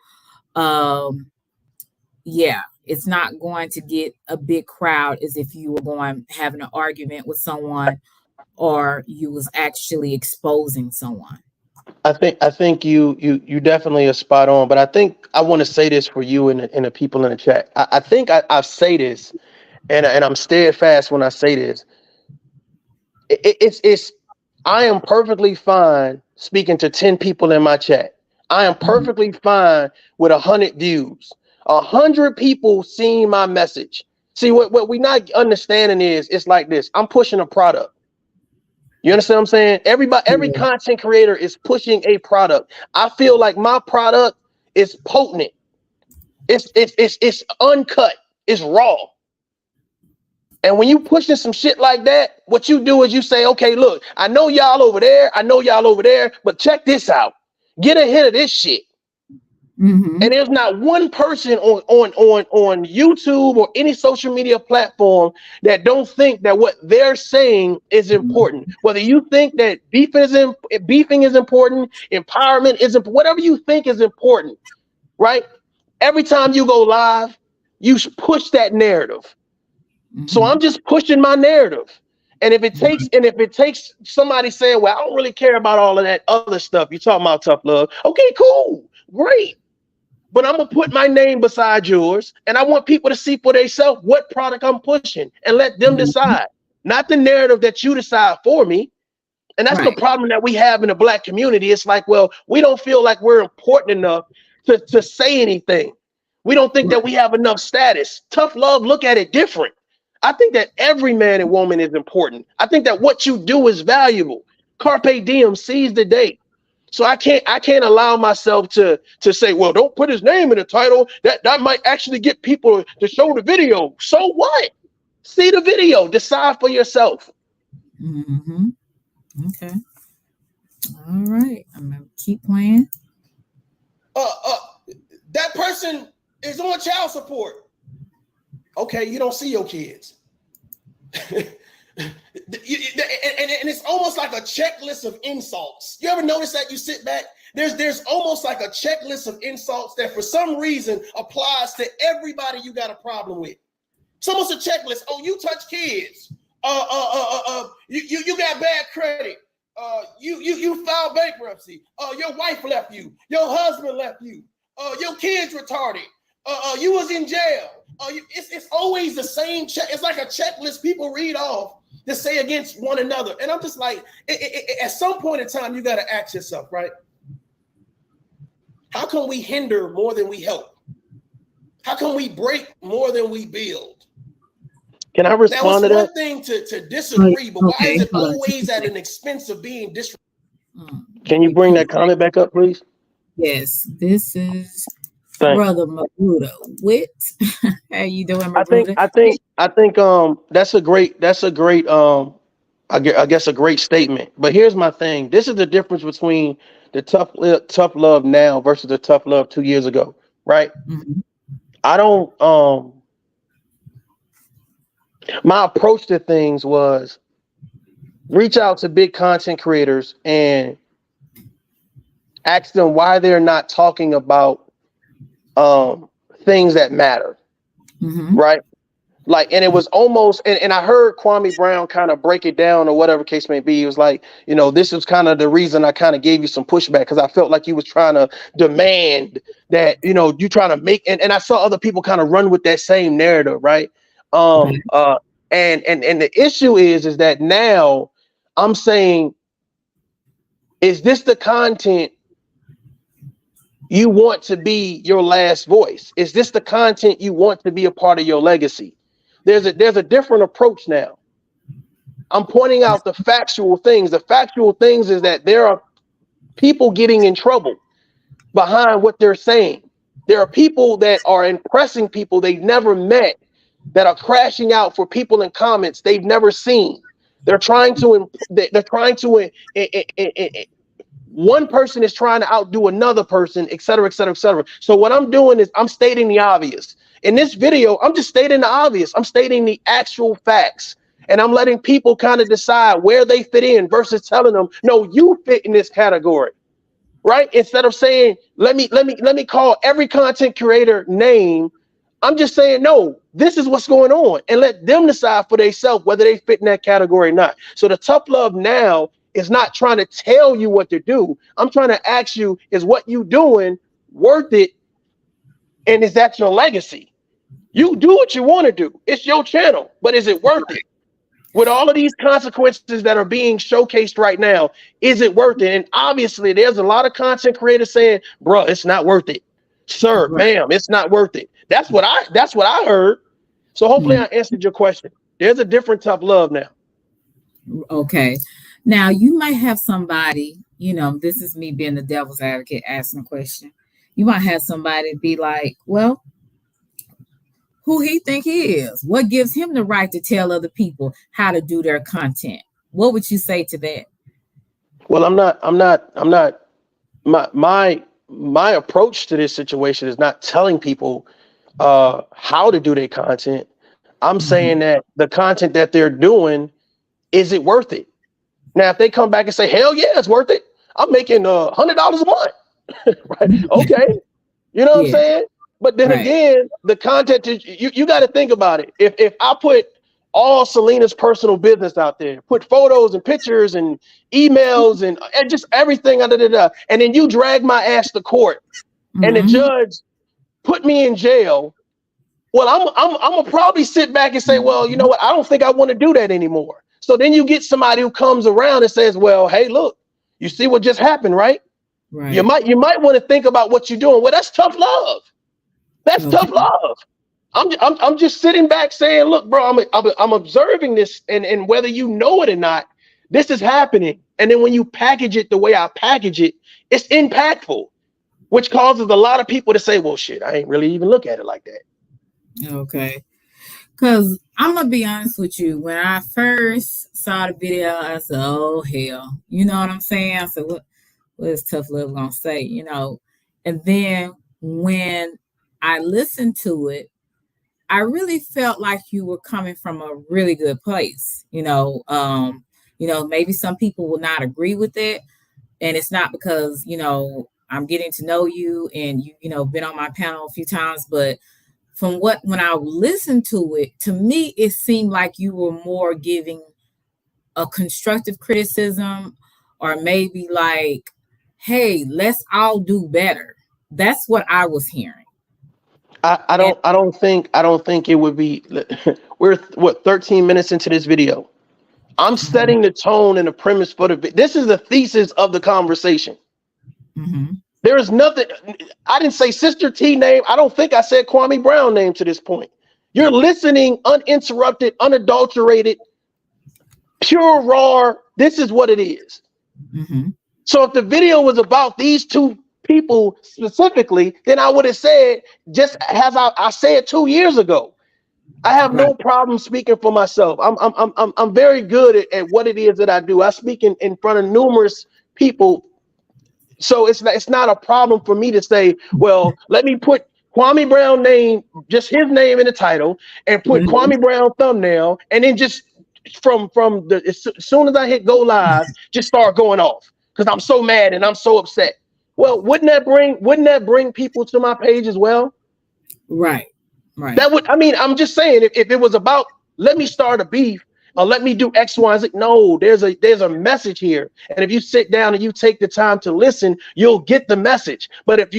Speaker 1: it's not going to get a big crowd as if you were going having an argument with someone or you was actually exposing someone.
Speaker 3: I think you definitely are spot on, but I think I want to say this for you and the people in the chat. I think I say this, and I'm steadfast when I say this. It's I am perfectly fine speaking to 10 people in my chat. I am
Speaker 1: Mhm.
Speaker 3: perfectly fine with 100 views. 100 people seeing my message. See what we not understanding is it's like this. I'm pushing a product. You understand what I'm saying? Every
Speaker 1: Yeah.
Speaker 3: content creator is pushing a product. I feel like my product is potent. It's uncut. It's raw. And when you pushing some shit like that, what you do is you say, okay, look, I know y'all over there, but check this out. Get ahead of this shit. And
Speaker 1: Hmm.
Speaker 3: there's not one person on YouTube or any social media platform that don't think that what they're saying is important. Whether you think that beefing is important, empowerment is whatever you think is important, right? Every time you go live, you push that narrative. So I'm
Speaker 1: Hmm.
Speaker 3: just pushing my narrative. And if it takes somebody saying, well, I don't really care about all of that other stuff. You talking about tough love. Okay, cool. Great. But I'm gonna put my name beside yours, and I want people to see for themselves what product I'm pushing and let them
Speaker 1: Hmm.
Speaker 3: decide, not the narrative that you decide for me. And that's the
Speaker 1: Right.
Speaker 3: problem that we have in the Black community. It's like, well, we don't feel like we're important enough to say anything. We don't think that
Speaker 1: Right.
Speaker 3: we have enough status. Tough love, look at it different. I think that every man and woman is important. I think that what you do is valuable. Carpe diem, seize the day. So I can't allow myself to say, well, don't put his name in the title. That might actually get people to show the video. So what? See the video, decide for yourself.
Speaker 1: Hmm. Okay. All right. I'm gonna keep playing.
Speaker 2: Uh, uh, that person is on child support. Okay, you don't see your kids. and it's almost like a checklist of insults. You ever notice that? You sit back, there's almost like a checklist of insults that for some reason applies to everybody you got a problem with. It's almost a checklist. Oh, you touch kids. You got bad credit. You filed bankruptcy. Your wife left you. Your husband left you. Your kids retarded. You was in jail. It's always the same check. It's like a checklist people read off to say against one another. And I'm just like, at some point in time, you got to ask yourself, right? How can we hinder more than we help? How can we break more than we build?
Speaker 3: Can I
Speaker 2: Now,
Speaker 3: respond
Speaker 2: it's
Speaker 3: to that?
Speaker 2: one thing to
Speaker 1: Oh,
Speaker 2: disagree, but why is
Speaker 1: okay.
Speaker 2: it
Speaker 1: Hold on.
Speaker 2: always at an expense of being disrespectful?
Speaker 3: Can
Speaker 1: Let
Speaker 3: you
Speaker 1: me
Speaker 3: bring
Speaker 1: ping.
Speaker 3: that comment back up, please?
Speaker 1: Yes, this is
Speaker 3: Thanks.
Speaker 1: Brother Magruder. Wit. How you doing,
Speaker 3: I think
Speaker 1: Magruder?
Speaker 3: I
Speaker 1: Hey,
Speaker 3: think I think that's a great I guess a great statement. But here's my thing. This is the difference between the tough love now versus the tough love 2 years ago, right?
Speaker 1: mhm,
Speaker 3: I don't my approach to things was reach out to big content creators and ask them why they're not talking about um things that matter,
Speaker 1: mhm,
Speaker 3: right? Like, and it was almost, and I heard Kwame Brown kind of break it down or whatever case may be. He was like, this is kind of the reason I kind of gave you some pushback because I felt like you was trying to demand that, you trying to make, and I saw other people kind of run with that same narrative, right?
Speaker 1: okay,
Speaker 3: Um, uh, and the issue is that now I'm saying, is this the content you want to be your last voice? Is this the content you want to be a part of your legacy? There's a different approach now. I'm pointing out the factual things. The factual things is that there are people getting in trouble behind what they're saying. There are people that are impressing people they've never met that are crashing out for people in comments they've never seen. They're trying to one person is trying to outdo another person, et cetera, et cetera, et cetera. So what I'm doing is I'm stating the obvious. In this video, I'm just stating the obvious. I'm stating the actual facts. And I'm letting people kind of decide where they fit in versus telling them, no, you fit in this category. Right? Instead of saying, let me call every content creator name. I'm just saying, no, this is what's going on, and let them decide for themselves whether they fit in that category or not. So the tough love now is not trying to tell you what to do. I'm trying to ask you, is what you doing worth it? And is that your legacy? You do what you want to do. It's your channel, but is it worth it? With all of these consequences that are being showcased right now, is it worth it? And obviously, there's a lot of content creators saying, bro, it's not worth it. Sir, ma'am, it's not worth it. That's what I heard. So hopefully I answered your question. There's a different tough love now.
Speaker 1: Okay. Now you might have somebody, this is me being the devil's advocate asking a question. You might have somebody be like, well, who he think he is? What gives him the right to tell other people how to do their content? What would you say to that?
Speaker 3: Well, my approach to this situation is not telling people how to do their content. I'm saying that the content that they're doing, is it worth it? Now, if they come back and say, hell yeah, it's worth it. I'm making $100 a month. Right? Okay. You know what I'm saying? But then again, the content, you got to think about it. If I put all Selena's personal business out there, put photos and pictures and emails and just everything, and then you drag my ass to court and the judge put me in jail, well, I'm gonna probably sit back and say, well, you know what? I don't think I want to do that anymore. So then you get somebody who comes around and says, well, hey, look, you see what just happened, right? Right. You might want to think about what you're doing. Well, that's tough love. That's tough love. I'm just sitting back saying, look, bro, I'm observing this, and whether you know it or not, this is happening. And then when you package it the way I package it, it's impactful, which causes a lot of people to say, well, shit, I ain't really even look at it like that.
Speaker 1: Okay. Because I'm going to be honest with you. When I first saw the video, I said, oh, hell. You know what I'm saying? I said, what is Tough Love going to say? And then when I listened to it, I really felt like you were coming from a really good place. Maybe some people will not agree with it. And it's not because, I'm getting to know you and been on my panel a few times, but when I listened to it, to me, it seemed like you were more giving a constructive criticism, or maybe like, hey, let's all do better. That's what I was hearing.
Speaker 3: I don't think it would be. We're 13 minutes into this video. I'm setting the tone and the premise for this is the thesis of the conversation. There is nothing. I didn't say Sister T name. I don't think I said Kwame Brown name to this point. You're listening uninterrupted, unadulterated, pure, raw. This is what it is. So if the video was about these two people specifically, then I would have said, just as I said 2 years ago, I have no problem speaking for myself. I'm very good at what it is that I do. I speak in front of numerous people. So it's not a problem for me to say, well, let me put Kwame Brown name, just his name in the title, and put Kwame Brown thumbnail, and then just from as soon as I hit go live, just start going off because I'm so mad and I'm so upset. Well, wouldn't that bring people to my page as well? Right. That would. I mean, I'm just saying, if it was about let me start a beef or let me do X, Y, Z. No, there's a message here, and if you sit down and you take the time to listen, you'll get the message. But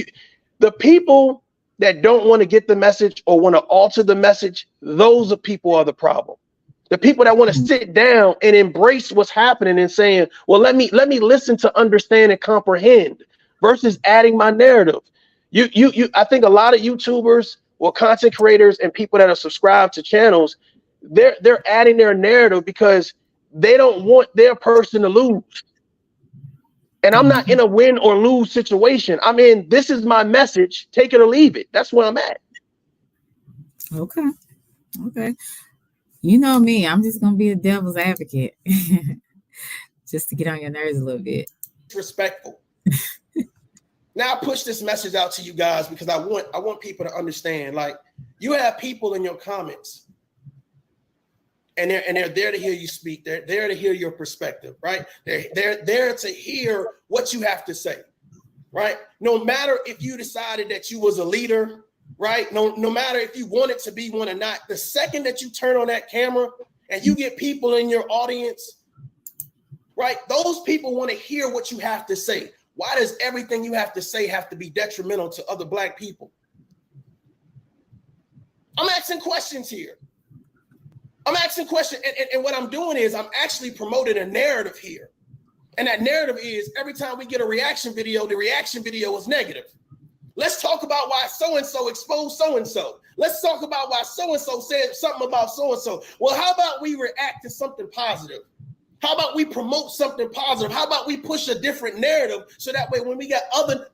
Speaker 3: the people that don't want to get the message or want to alter the message, those people are the problem. The people that want to sit down and embrace what's happening and saying, well, let me listen to understand and comprehend versus adding my narrative. I think a lot of YouTubers or content creators and people that are subscribed to channels, they're adding their narrative because they don't want their person to lose. And I'm not in a win or lose situation. I'm in, this is my message, take it or leave it. That's where I'm at.
Speaker 1: Okay. You know me, I'm just going to be a devil's advocate just to get on your nerves a little bit.
Speaker 2: Respectful. Now I push this message out to you guys because I want people to understand, like, you have people in your comments and they're there to hear you speak. They're there to hear your perspective, right? They're there to hear what you have to say, right? No matter if you decided that you was a leader, right? No matter if you wanted to be one or not, the second that you turn on that camera and you get people in your audience, right? Those people want to hear what you have to say. Why does everything you have to say have to be detrimental to other Black people? I'm asking questions here. I'm asking questions. And what I'm doing is I'm actually promoting a narrative here. And that narrative is every time we get a reaction video, the reaction video is negative. Let's talk about why so-and-so exposed so-and-so. Let's talk about why so-and-so said something about so-and-so. Well, how about we react to something positive? How about we promote something positive? How about we push a different narrative so that way when we got other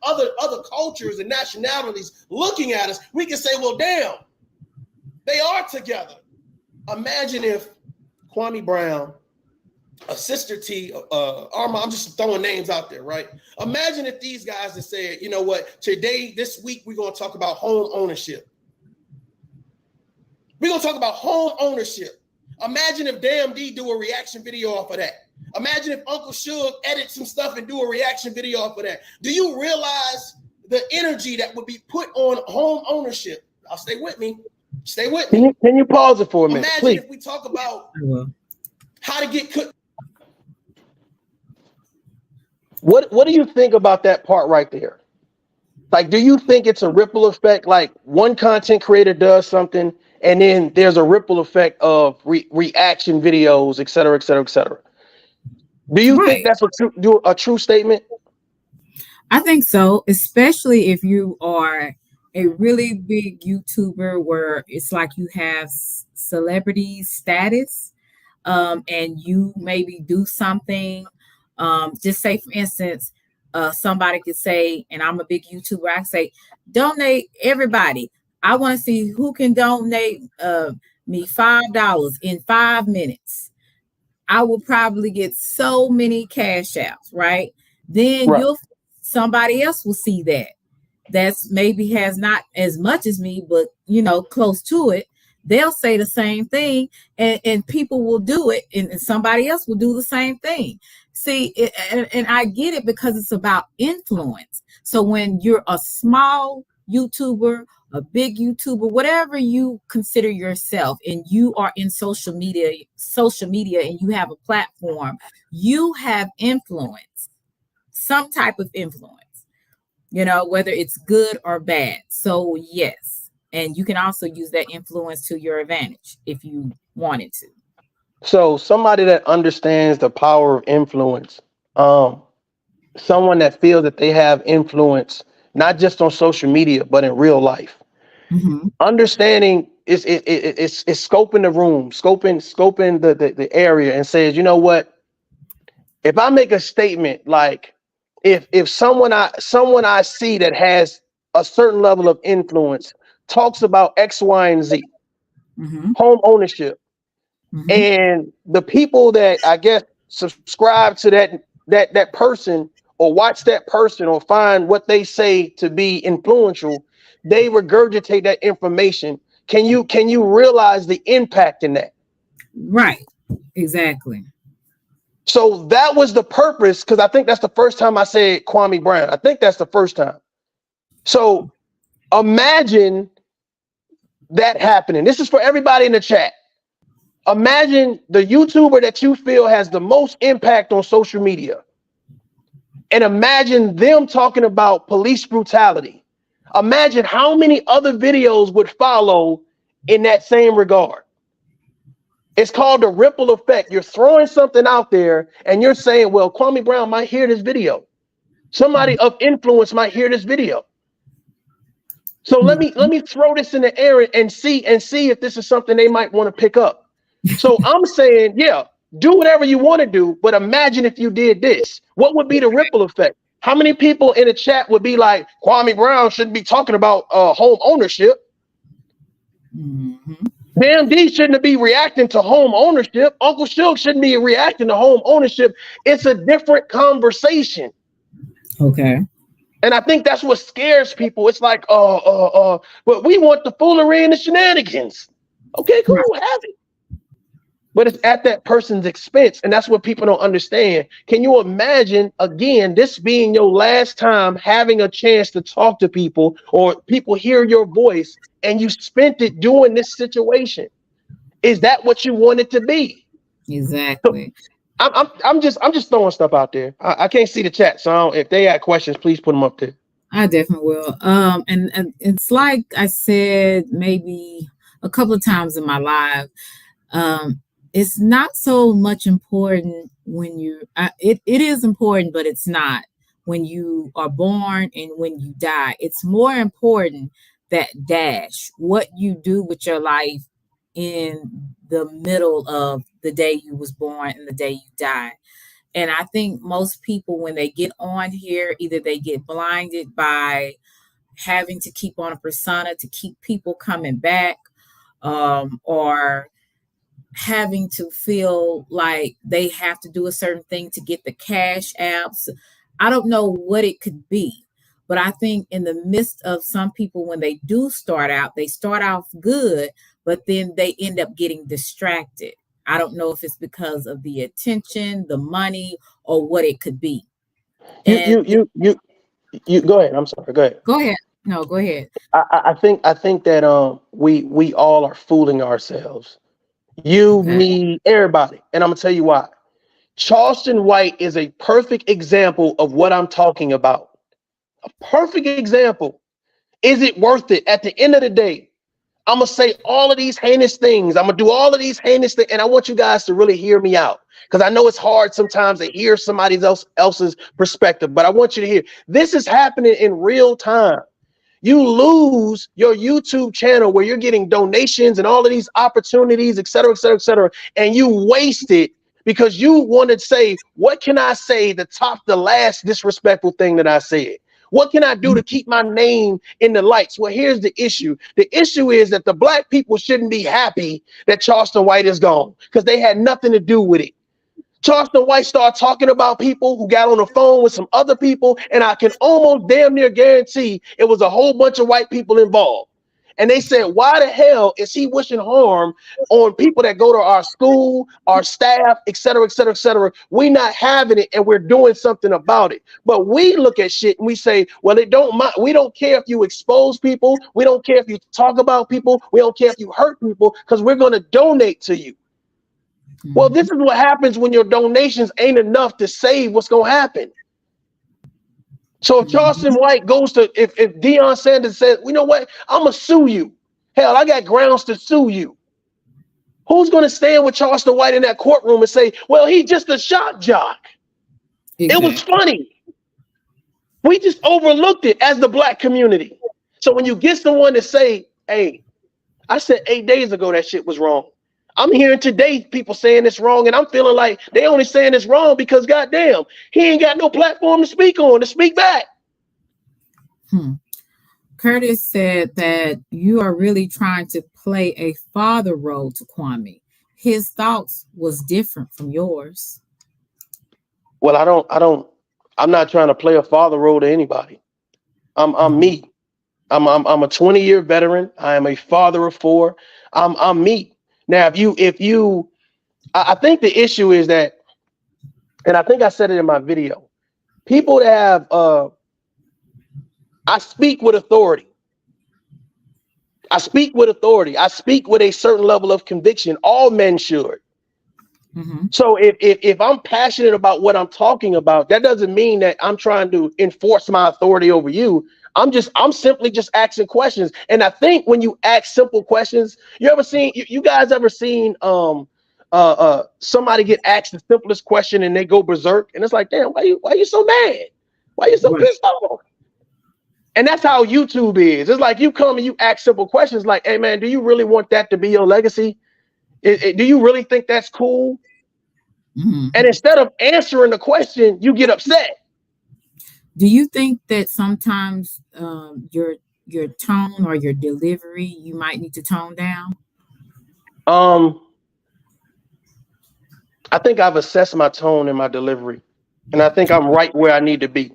Speaker 2: cultures and nationalities looking at us, we can say, well, damn, they are together. Imagine if Kwame Brown, a Sister T, Arma, I'm just throwing names out there, right? Imagine if these guys had said, you know what, today, this week, we're going to talk about home ownership. We're going to talk about home ownership. Imagine if Damn D do a reaction video off of that. Imagine if Uncle Suge edit some stuff and do a reaction video off of that. Do you realize the energy that would be put on home ownership? I'll stay with me. Stay with me.
Speaker 3: Can you pause it for a minute,
Speaker 2: Imagine
Speaker 3: please?
Speaker 2: if we talk about how to get cooked.
Speaker 3: What do you think about that part right there? Like, do you think it's a ripple effect? Like one content creator does something and then there's a ripple effect of reaction videos, et cetera, et cetera, et cetera. Do you think that's a true statement?
Speaker 1: I think so, especially if you are a really big YouTuber where it's like you have celebrity status, and you maybe do something. Just say, for instance, somebody could say, and I'm a big YouTuber, I say, donate everybody. I want to see who can donate me $5 in 5 minutes. I will probably get so many cash outs, right? Then somebody else will see that. That's maybe has not as much as me, but close to it. They'll say the same thing, and people will do it, and somebody else will do the same thing. See, and I get it because it's about influence. So when you're a small YouTuber, a big YouTuber, whatever you consider yourself, and you are in social media, and you have a platform, you have influence, some type of influence, whether it's good or bad. So yes, and you can also use that influence to your advantage if you wanted to.
Speaker 3: So somebody that understands the power of influence, someone that feels that they have influence, not just on social media, but in real life. Mm-hmm. Understanding is scoping the room, scoping the area, and says, you know what? If I make a statement like, if someone I see that has a certain level of influence talks about X, Y, and Z, mm-hmm. home ownership, mm-hmm. and the people that I guess subscribe to that person or watch that person or find what they say to be influential, they regurgitate that information. Can you realize the impact in that?
Speaker 1: Right. Exactly.
Speaker 3: So that was the purpose, because I think that's the first time I said Kwame Brown. I think that's the first time. So imagine that happening. This is for everybody in the chat. Imagine the YouTuber that you feel has the most impact on social media. And imagine them talking about police brutality. Imagine how many other videos would follow in that same regard. It's called the ripple effect. You're throwing something out there and you're saying, well, Kwame Brown might hear this video. Somebody of influence might hear this video. So let me throw this in the air and see if this is something they might want to pick up. So I'm saying, yeah, do whatever you want to do, but imagine if you did this. What would be the ripple effect? How many people in the chat would be like, Kwame Brown shouldn't be talking about home ownership? Mm-hmm. Damn D shouldn't be reacting to home ownership. Uncle Suge shouldn't be reacting to home ownership. It's a different conversation.
Speaker 1: Okay.
Speaker 3: And I think that's what scares people. It's like, but we want the foolery and the shenanigans. Okay, cool, have it. But it's at that person's expense. And that's what people don't understand. Can you imagine, again, this being your last time having a chance to talk to people or people hear your voice and you spent it doing this situation? Is that what you want it to be?
Speaker 1: Exactly.
Speaker 3: I'm just throwing stuff out there. I can't see the chat, so if they got questions, please put them up there.
Speaker 1: I definitely will. And it's like I said maybe a couple of times in my life. Um, it's not so much important when it is important, but it's not when you are born and when you die. It's more important that dash what you do with your life in the middle of the day you was born and the day you die. And I think most people, when they get on here, either they get blinded by having to keep on a persona to keep people coming back, or having to feel like they have to do a certain thing to get the cash apps. I don't know what it could be, but I think in the midst of some people, when they do start out, they start off good, but then they end up getting distracted. I don't know if it's because of the attention, the money, or what it could be.
Speaker 3: You
Speaker 1: And
Speaker 3: you you you you go ahead. I'm sorry. Go ahead.
Speaker 1: go ahead. No, go ahead.
Speaker 3: I think that we all are fooling ourselves. You,
Speaker 1: Okay.
Speaker 3: me, everybody, and I'm gonna tell you why. Charleston White is a perfect example of what I'm talking about. A perfect example. Is it worth it? At the end of the day, I'm gonna say all of these heinous things. I'm gonna do all of these heinous things, and I want you guys to really hear me out because I know it's hard sometimes to hear somebody else's perspective. But I want you to hear this is happening in real time. You lose your YouTube channel where you're getting donations and all of these opportunities, et cetera, et cetera, et cetera, and you waste it because you want to say, what can I say to top the last disrespectful thing that I said? What can I do to keep my name in the lights? Well, here's the issue. The issue is that the black people shouldn't be happy that Charleston White is gone because they had nothing to do with it. Charleston White started talking about people who got on the phone with some other people, and I can almost damn near guarantee it was a whole bunch of white people involved. And they said, why the hell is he wishing harm on people that go to our school, our staff, et cetera, et cetera, et cetera? We not having it and we're doing something about it. But we look at shit and we say, well, it don't mind. We don't care if you expose people. We don't care if you talk about people. We don't care if you hurt people because we're going to donate to you. Well, this is what happens when your donations ain't enough to save what's going to happen. So if Charleston White goes to, if Deion Sanders says, you know what, I'm going to sue you. Hell, I got grounds to sue you. Who's going to stand with Charleston White in that courtroom and say, well, he's just a shock jock? Exactly. It was funny. We just overlooked it as the black community. So when you get someone to say, hey, I said 8 days ago that shit was wrong. I'm hearing today people saying it's wrong, and I'm feeling like they only saying it's wrong because goddamn, he ain't got no platform to speak on, to speak back.
Speaker 1: Curtis said that you are really trying to play a father role to Kwame. His thoughts was different from yours.
Speaker 3: Well, I'm not trying to play a father role to anybody. I'm me. I'm a 20-year veteran. I am a father of 4. I'm me. Now, I think the issue is that, and I think I said it in my video, people that have, I speak with authority. I speak with authority. I speak with a certain level of conviction. All men should. So if I'm passionate about what I'm talking about, that doesn't mean that I'm trying to enforce my authority over you. I'm simply just asking questions. And I think when you ask simple questions, you guys ever seen somebody get asked the simplest question and they go berserk, and it's like, damn, why you so mad? Why you so pissed off? And that's how YouTube is. It's like you come and you ask simple questions like, hey man, do you really want that to be your legacy? Do you really think that's cool? And instead of answering the question, you get upset.
Speaker 1: Do you think that sometimes your tone or your delivery, you might need to tone down?
Speaker 3: I think I've assessed my tone and my delivery, and I think I'm right where I need to be.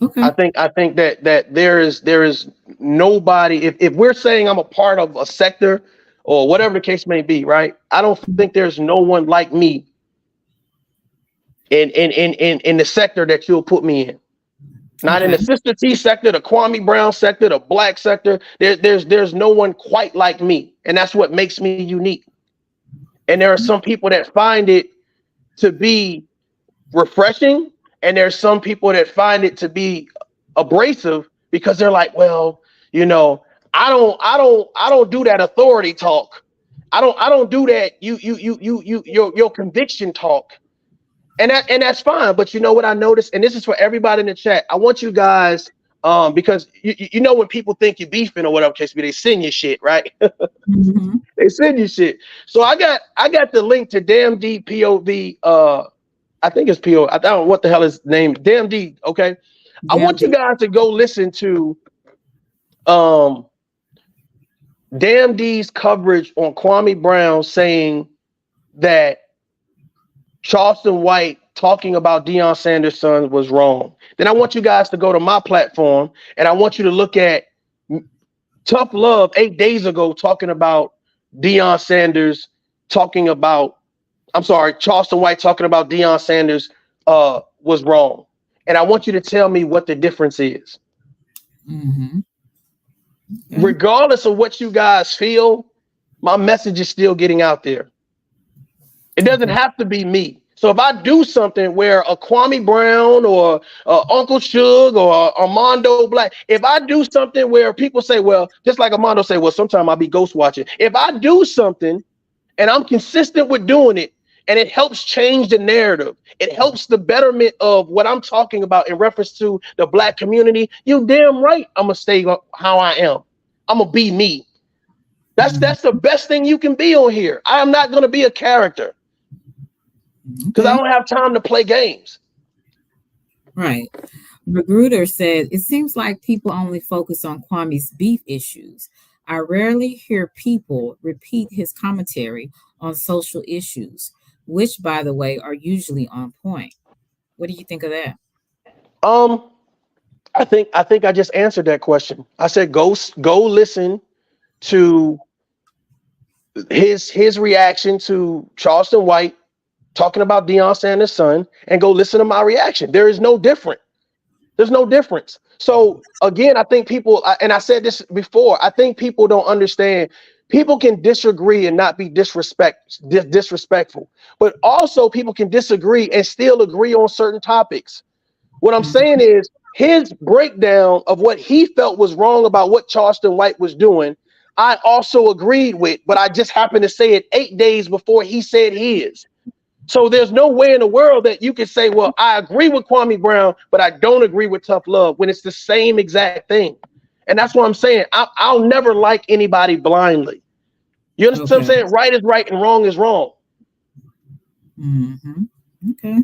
Speaker 3: Okay. I think that there is nobody. If we're saying I'm a part of a sector or whatever the case may be, right? I don't think there's no one like me in the sector that you'll put me in. Not in the Sister T sector, the Kwame Brown sector, the black sector. There's no one quite like me, and that's what makes me unique. And there are some people that find it to be refreshing, and there's some people that find it to be abrasive because they're like, well, you know, I don't do that authority talk. I don't do that your conviction talk. And that's fine. But you know what I noticed, and this is for everybody in the chat. I want you guys, because you know when people think you're beefing or whatever case be, they send you shit, right?
Speaker 1: Mm-hmm.
Speaker 3: They send you shit. So I got the link to Damn D POV. I think it's PO. I don't know what the hell his name. Damn D. Okay. I
Speaker 1: Damn
Speaker 3: want you
Speaker 1: deep.
Speaker 3: guys to go listen to um Damn D's coverage on Kwame Brown saying that Charleston White talking about Deion Sanders' son was wrong. Then I want you guys to go to my platform and I want you to look at Tough Love 8 days ago talking about Deion Sanders talking about, I'm sorry, Charleston White talking about Deion Sanders was wrong. And I want you to tell me what the difference is.
Speaker 1: Mm-hmm. Okay.
Speaker 3: Regardless of what you guys feel, my message is still getting out there. It doesn't
Speaker 1: Okay.
Speaker 3: have to be me. So if I do something where a Kwame Brown or Uncle Suge or Armando Black, if I do something where people say, well, just like Armando say, well, sometimes I'll be ghost watching. If I do something and I'm consistent with doing it, and it helps change the narrative, it helps the betterment of what I'm talking about in reference to the Black community, you damn right I'm gonna stay how I am. I'm gonna be me.
Speaker 1: Mm-hmm.
Speaker 3: That's the best thing you can be on here. I am not gonna be a character because I
Speaker 1: Okay.
Speaker 3: don't have time to play games.
Speaker 1: Right. Magruder said, it seems like people only focus on Kwame's beef issues. I rarely hear people repeat his commentary on social issues, which, by the way, are usually on point. What do you think of that?
Speaker 3: Um, I think I just answered that question. I said go listen to his reaction to Charleston White talking about Deion Sanders' son, and go listen to my reaction. There is no different. There's no difference. So again, I think people, and I said this before, I think people don't understand. People can disagree and not be disrespectful, but also people can disagree and still agree on certain topics. What I'm saying
Speaker 1: Mhm.
Speaker 3: is his breakdown of what he felt was wrong about what Charleston White was doing, I also agreed with, but I just happened to say it 8 days before he said his. So there's no way in the world that you could say, well, I agree with Kwame Brown, but I don't agree with Tough Love when it's the same exact thing. And that's what I'm saying. I'll never like anybody blindly. You understand what I'm
Speaker 1: Okay.
Speaker 3: saying? Right is right and wrong is wrong.
Speaker 1: Hmm. Okay.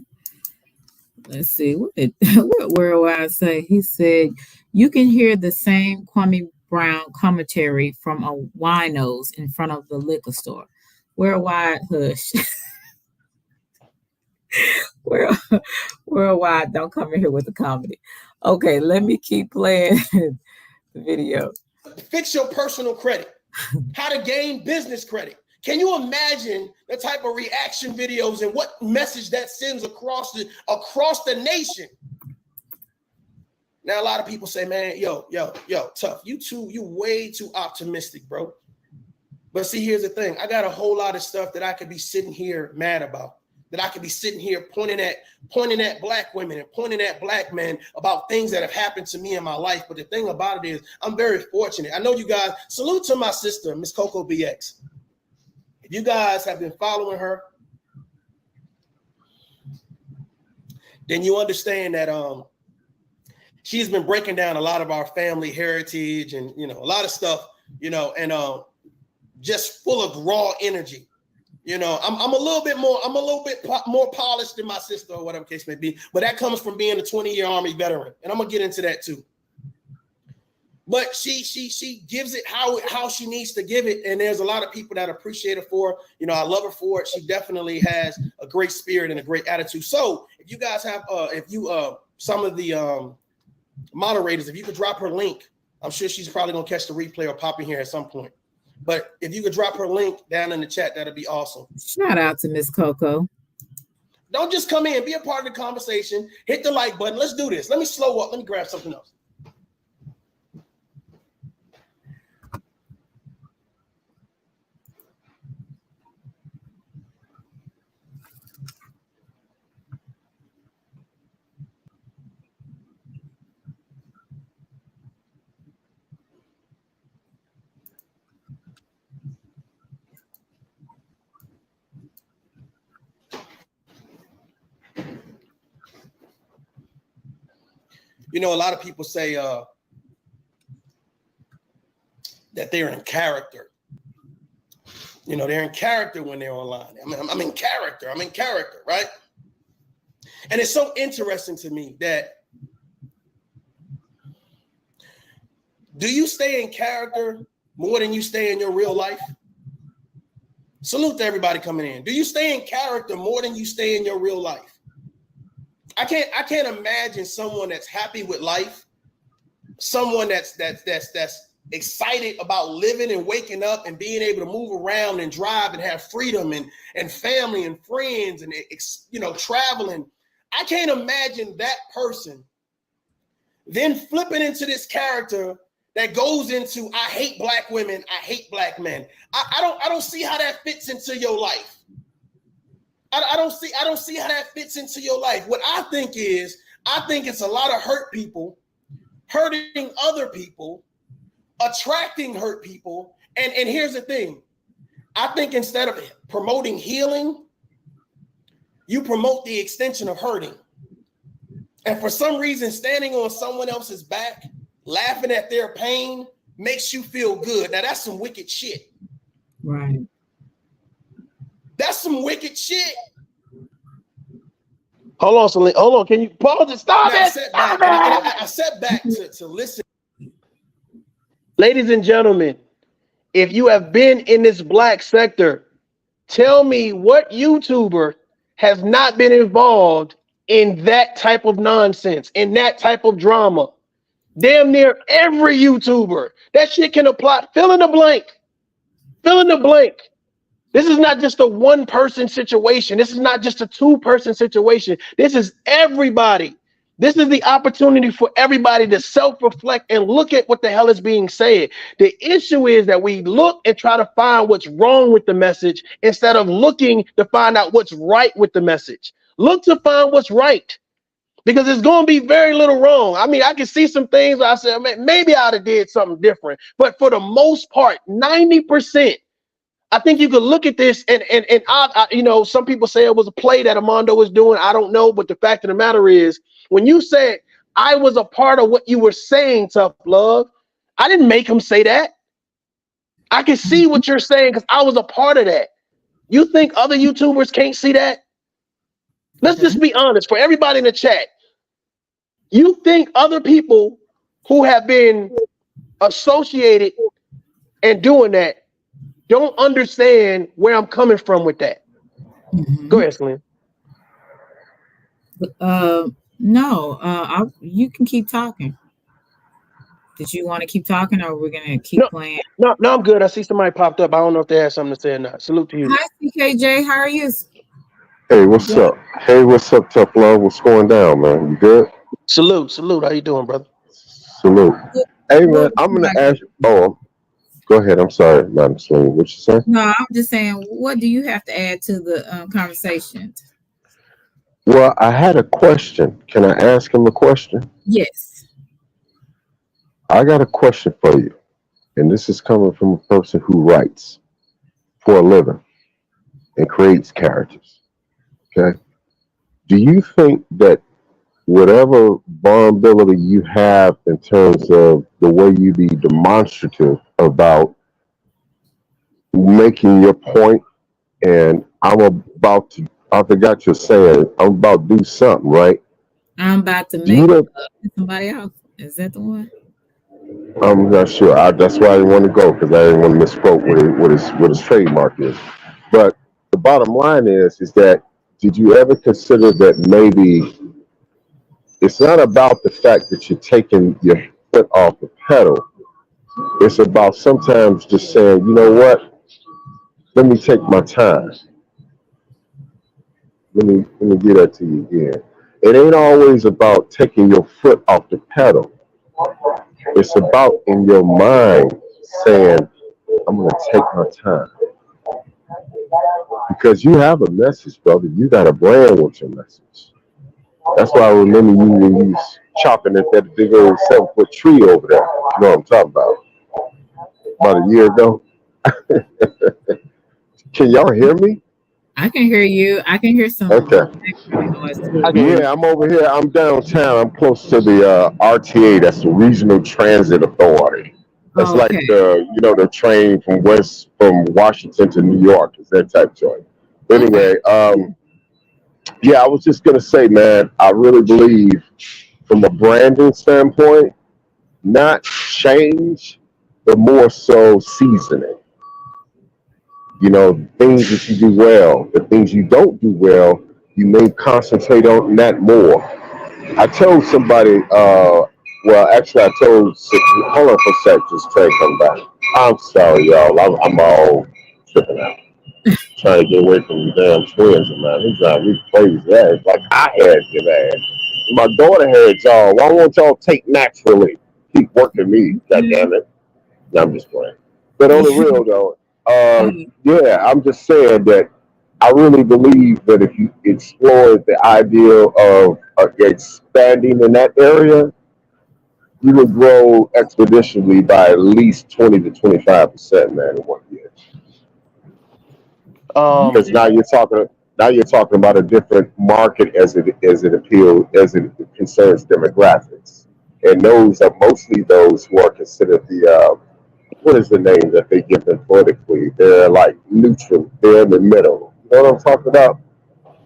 Speaker 1: Let's see. What did what Worldwide say? He said, you can hear the same Kwame Brown commentary from a winos in front of the liquor store. Worldwide, hush. World, Worldwide, don't come in here with the comedy. Okay, let me keep playing the video.
Speaker 2: Fix your personal credit. How to gain business credit. Can you imagine the type of reaction videos and what message that sends across the nation? Now a lot of people say, man, yo, Tough, you way too optimistic, bro. But see, here's the thing. I got a whole lot of stuff that I could be sitting here mad about. That I could be sitting here pointing at black women and pointing at black men about things that have happened to me in my life. But the thing about it is, I'm very fortunate. I know you guys, salute to my sister, Miss Coco BX. If you guys have been following her, then you understand that she's been breaking down a lot of our family heritage and a lot of stuff, and just full of raw energy. I'm a little bit more polished than my sister or whatever case may be, but that comes from being a 20-year Army veteran, and I'm gonna get into that too. But she gives it how she needs to give it, and there's a lot of people that appreciate her for it. I love her for it. She definitely has a great spirit and a great attitude. So if you guys have, some of the moderators, if you could drop her link, I'm sure she's probably gonna catch the replay or pop in here at some point. But if you could drop her link down in the chat, that'd be awesome.
Speaker 1: Shout out to Miss Coco.
Speaker 2: Don't just come in, be a part of the conversation. Hit the like button. Let's do this. Let me slow up. Let me grab something else. You know, a lot of people say that they're in character. You know, they're in character when they're online. I'm in character. I'm in character, right? And it's so interesting to me that do you stay in character more than you stay in your real life? Salute to everybody coming in. Do you stay in character more than you stay in your real life? I can't imagine someone that's happy with life, someone that's excited about living and waking up and being able to move around and drive and have freedom and family and friends and, you know, traveling. I can't imagine that person then flipping into this character that goes into, I hate black women, I hate black men. I don't see how that fits into your life. I don't see how that fits into your life. What I think it's a lot of hurt people hurting other people, attracting hurt people. And here's the thing. I think instead of promoting healing, you promote the extension of hurting. And for some reason, standing on someone else's back, laughing at their pain makes you feel good. Now that's some wicked shit.
Speaker 1: Right.
Speaker 2: That's some wicked shit.
Speaker 3: Hold on, Selena. Hold on. Can you pause it? Stop
Speaker 2: Now,
Speaker 3: it.
Speaker 2: I sat back to listen.
Speaker 3: Ladies and gentlemen, if you have been in this black sector, tell me what YouTuber has not been involved in that type of nonsense, in that type of drama. Damn near every YouTuber. That shit can apply. Fill in the blank. Fill in the blank. This is not just a one-person situation. This is not just a two-person situation. This is everybody. This is the opportunity for everybody to self-reflect and look at what the hell is being said. The issue is that we look and try to find what's wrong with the message instead of looking to find out what's right with the message. Look to find what's right, because there's going to be very little wrong. I mean, I can see some things where I said, maybe I'd have did something different. But for the most part, 90%, I think you could look at this and I, you know, some people say it was a play that Armando was doing. I don't know. But the fact of the matter is, when you said I was a part of what you were saying, Toughlove, I didn't make him say that. I can see what you're saying because I was a part of that. You think other YouTubers can't see that? Let's just be honest. For everybody in the chat, you think other people who have been associated and doing that don't understand where I'm coming from with that? Mm-hmm. Go ahead, Selena.
Speaker 1: No, you can keep talking. Did you want to keep talking, or we're gonna keep playing?
Speaker 3: No, I'm good. I see somebody popped up. I don't know if they had something to say or not. Salute to you.
Speaker 1: Hi, CKJ. How are you?
Speaker 4: Hey, what's up? Hey, what's up, Toughlove? What's going down, man? You good?
Speaker 3: Salute. How you doing, brother?
Speaker 4: Salute. Hey, man, I'm gonna ask. Oh, go ahead. I'm sorry, Madam Selena. What you say?
Speaker 1: No, I'm just saying. What do you have to add to the conversation?
Speaker 4: Well, I had a question. Can I ask him a question?
Speaker 1: Yes.
Speaker 4: I got a question for you, and this is coming from a person who writes for a living and creates characters. Okay. Do you think that whatever vulnerability you have in terms of the way you be demonstrative about making your point, and I forgot your saying, I'm about to do something, right?
Speaker 1: I'm about to make somebody else. Is that the one?
Speaker 4: I'm not sure. That's why I didn't want to go, because I didn't want to misquote what his trademark is. But the bottom line is that did you ever consider that maybe it's not about the fact that you're taking your foot off the pedal? It's about sometimes just saying, you know what? Let me take my time. Let me get that to you again. It ain't always about taking your foot off the pedal. It's about in your mind saying, I'm going to take my time. Because you have a message, brother. You got a brand with your message. That's why I remember you when you was chopping at that big old 7-foot tree over there. You know what I'm talking about? About a year ago. Can y'all hear me?
Speaker 1: I can hear you. I can hear some
Speaker 4: Okay.
Speaker 1: background noise
Speaker 3: I
Speaker 1: too.
Speaker 3: can hear you.
Speaker 4: Yeah, I'm over here. I'm downtown. I'm close to the RTA. That's the Regional Transit Authority. That's like
Speaker 1: Okay.
Speaker 4: the train from Washington to New York. It's that type joint.
Speaker 1: Okay.
Speaker 4: Anyway, yeah, I was just gonna say, man, I really believe from a branding standpoint, not change, but more so seasoning. Things that you do well, the things you don't do well, you may concentrate on that more. I told somebody, well, actually, hold on for a sec, just Trey come back. I'm sorry, y'all. I'm all tripping out. Trying to get away from the damn twins, man. They drive me crazy. Yeah, it's like I had your ass. My daughter had y'all. Why won't y'all take naturally? Keep working me, god damn it. No, I'm just playing. But on the real though, yeah, I'm just saying that I really believe that if you explore the idea of expanding in that area, you would grow expeditionally by at least 20 to 25%, man, in one year. Because
Speaker 3: Um,
Speaker 4: now you're talking about a different market as it concerns demographics, and those are mostly those who are considered the what is the name that they give them politically? They're like neutral. They're in the middle. You know what I'm talking about?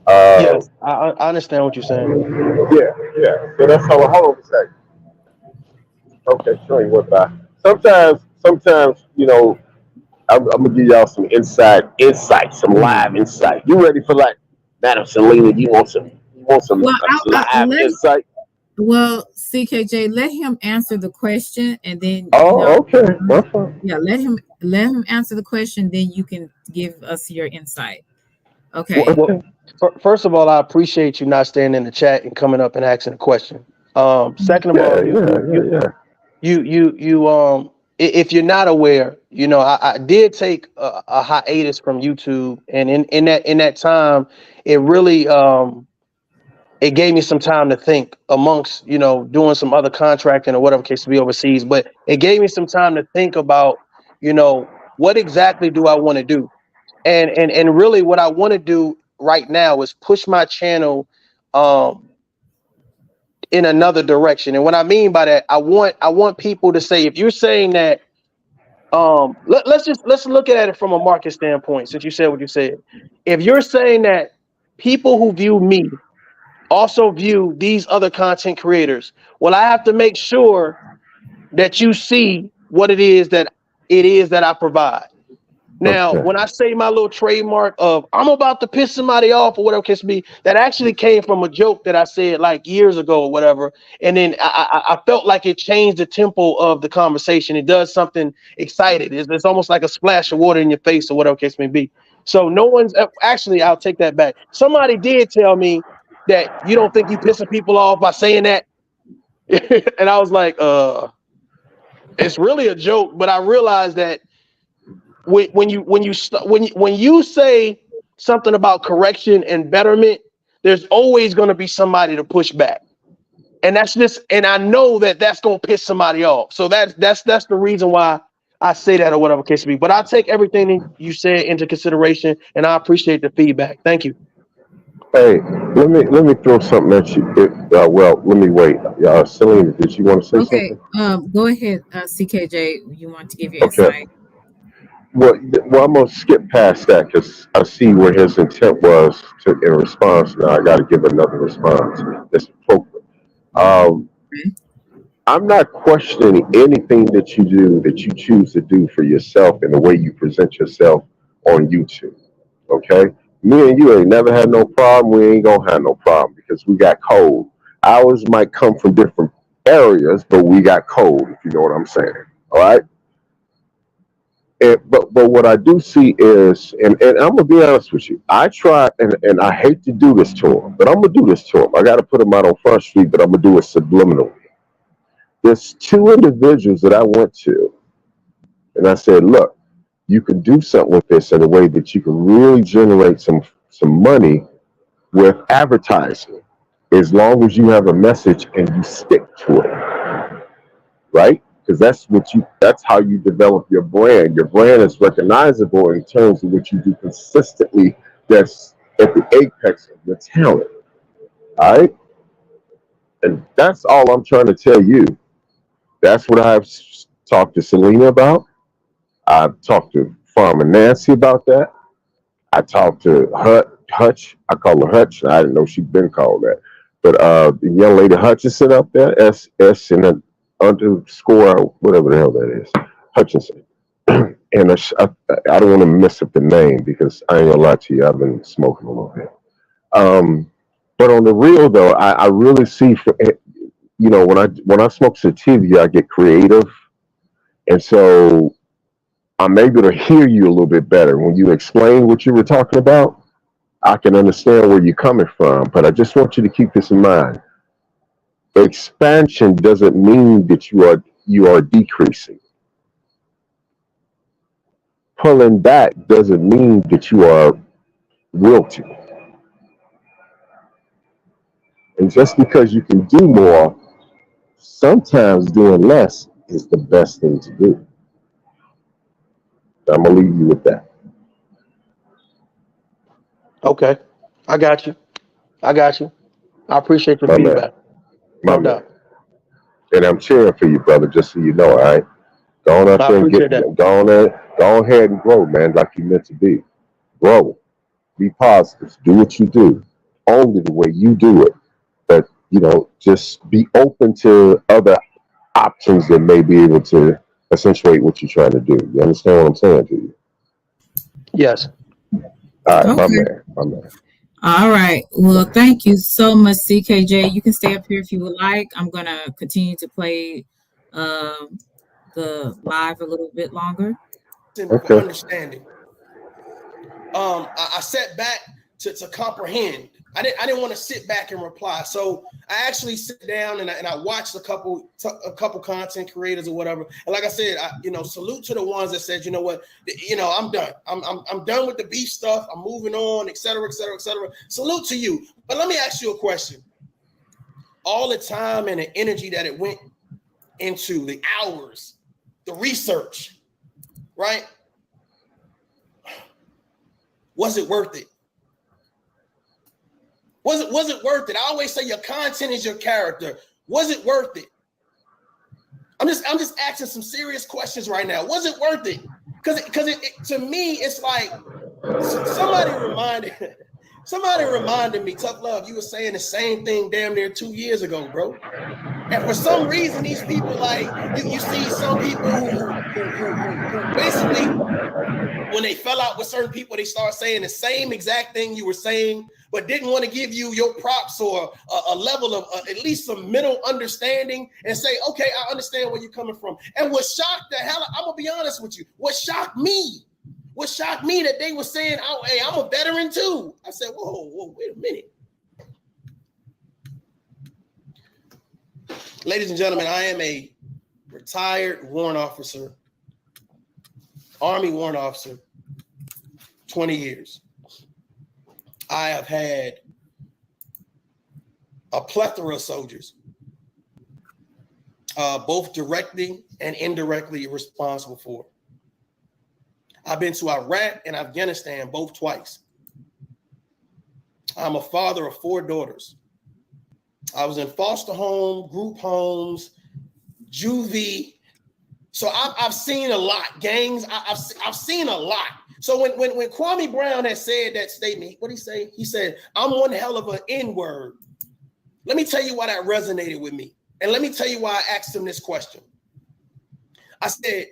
Speaker 3: yes, I understand what you're saying.
Speaker 4: Yeah, yeah. So that's how. Hold on a second. Okay, sure. What by? Sometimes, I'm gonna give y'all some insight, some live insight. You ready for like, Madam Selena? You want some
Speaker 1: Well, I
Speaker 4: live
Speaker 1: let
Speaker 4: insight?
Speaker 1: well, CKJ, let him answer the question, and then
Speaker 4: Oh, okay. That's fine.
Speaker 1: yeah, let him answer the question. Then you can give us your insight.
Speaker 4: Well,
Speaker 1: Okay.
Speaker 3: Well, first of all, I appreciate you not staying in the chat and coming up and asking a question. Second of
Speaker 4: yeah,
Speaker 3: all,
Speaker 4: yeah, yeah, yeah.
Speaker 3: if you're not aware, I did take a hiatus from YouTube, and in that time, it really it gave me some time to think amongst doing some other contracting or whatever case to be overseas, but it gave me some time to think about what exactly do I want to do, and really what I want to do right now is push my channel um in another direction. And what I mean by that, I want people to say, if you're saying that, let's look at it from a market standpoint, since you said what you said. If you're saying that people who view me also view these other content creators, well, I have to make sure that you see what it is that I provide. Now,
Speaker 4: Okay,
Speaker 3: when I say my little trademark of I'm about to piss somebody off or whatever it can be, that actually came from a joke that I said like years ago or whatever. And then I felt like it changed the tempo of the conversation. It does something excited. It's almost like a splash of water in your face or whatever case may be. So no one's actually, I'll take that back. Somebody did tell me that you don't think you pissing people off by saying that. And I was like, it's really a joke, but I realized that when you say something about correction and betterment, there's always going to be somebody to push back, and and I know that that's going to piss somebody off. So that's the reason why I say that or whatever case may be. But I take everything that you said into consideration, and I appreciate the feedback. Thank you.
Speaker 4: hey, let me throw something at you. Well, let me wait. Selena, did you want to say
Speaker 1: Okay.
Speaker 4: something?
Speaker 1: Go ahead, CKJ. You want to give your
Speaker 4: Okay.
Speaker 1: insight?
Speaker 4: Well, I'm gonna skip past that because I see where his intent was in response. Now I got to give another response that's appropriate. Um, I'm not questioning anything that you do that you choose to do for yourself and the way you present yourself on YouTube. Okay, me and you ain't never had no problem. We ain't gonna have no problem because we got code. Ours might come from different areas, but we got code. If you know what I'm saying. All right. But what I do see is, and I'm gonna be honest with you, I try and I hate to do this to him, but I'm gonna do this to him. I got to put him out on Front Street, but I'm gonna do it subliminally. There's two individuals that I went to, and I said, look, you can do something with this in a way that you can really generate some money with advertising, as long as you have a message and you stick to it, right? Because that's how you develop your brand. Your brand is recognizable in terms of what you do consistently that's at the apex of your talent. All right. And that's all I'm trying to tell you. That's what I've talked to Selena about. I've talked to Farmer Nancy about that. I talked to Hutch. I call her Hutch. I didn't know she'd been called that. But the young lady Hutchinson up there, S and an underscore, whatever the hell that is, Hutchinson. And I don't want to mess up the name because I ain't gonna lie to you, I've been smoking a little bit. But on the real though, I really see, when I smoke sativa, I get creative, and so I'm able to hear you a little bit better when you explain what you were talking about. I can understand where you're coming from, but I just want you to keep this in mind. Expansion doesn't mean that you are decreasing. Pulling back doesn't mean that you are wilting. And just because you can do more, sometimes doing less is the best thing to do. I'm gonna leave you with that.
Speaker 3: Okay. I got you. I got you. I appreciate your
Speaker 4: My man.
Speaker 3: feedback.
Speaker 4: My
Speaker 3: No
Speaker 4: man.
Speaker 3: doubt.
Speaker 4: And I'm cheering for you, brother, just so you know, all right? Go on out
Speaker 3: I
Speaker 4: there and
Speaker 3: appreciate that.
Speaker 4: go ahead and grow, man, like you meant to be. Grow. Be positive. Do what you do. Own it the way you do it. But, just be open to other options that may be able to accentuate what you're trying to do. You understand what I'm saying to you?
Speaker 3: Yes.
Speaker 4: All right, my
Speaker 1: Okay.
Speaker 4: man. My man.
Speaker 1: All right. Well, thank you so much, CKJ. You can stay up here if you would like. I'm going to continue to play the live a little bit longer.
Speaker 2: For
Speaker 4: Okay.
Speaker 2: understanding. I sat back to comprehend. I didn't want to sit back and reply. So I actually sit down and I watched a couple content creators or whatever. And like I said, salute to the ones that said, you know what, I'm done. I'm done with the beef stuff. I'm moving on, et cetera, et cetera, et cetera. Salute to you. But let me ask you a question. All the time and the energy that it went into, the hours, the research, right? Was it worth it? Was it worth it? I always say your content is your character. Was it worth it? I'm just asking some serious questions right now. Was it worth it? Because to me, it's like somebody reminded me, Toughlove, you were saying the same thing damn near 2 years ago, bro. And for some reason, these people, like you see some people who basically, when they fell out with certain people, they start saying the same exact thing you were saying, but didn't want to give you your props or a level of at least some middle understanding and say, okay, I understand where you're coming from. And what shocked the hell, I'm going to be honest with you, what shocked me that they were saying, oh, hey, I'm a veteran too. I said, whoa, wait a minute. Ladies and gentlemen, I am a retired warrant officer, Army warrant officer, 20 years. I have had a plethora of soldiers, both directly and indirectly responsible for. I've been to Iraq and Afghanistan both twice. I'm a father of 4 daughters. I was in foster home, group homes, juvie. So I've seen a lot, gangs. I've seen a lot. So when Kwame Brown had said that statement, what did he say? He said, I'm one hell of an N-word. Let me tell you why that resonated with me. And let me tell you why I asked him this question. I said,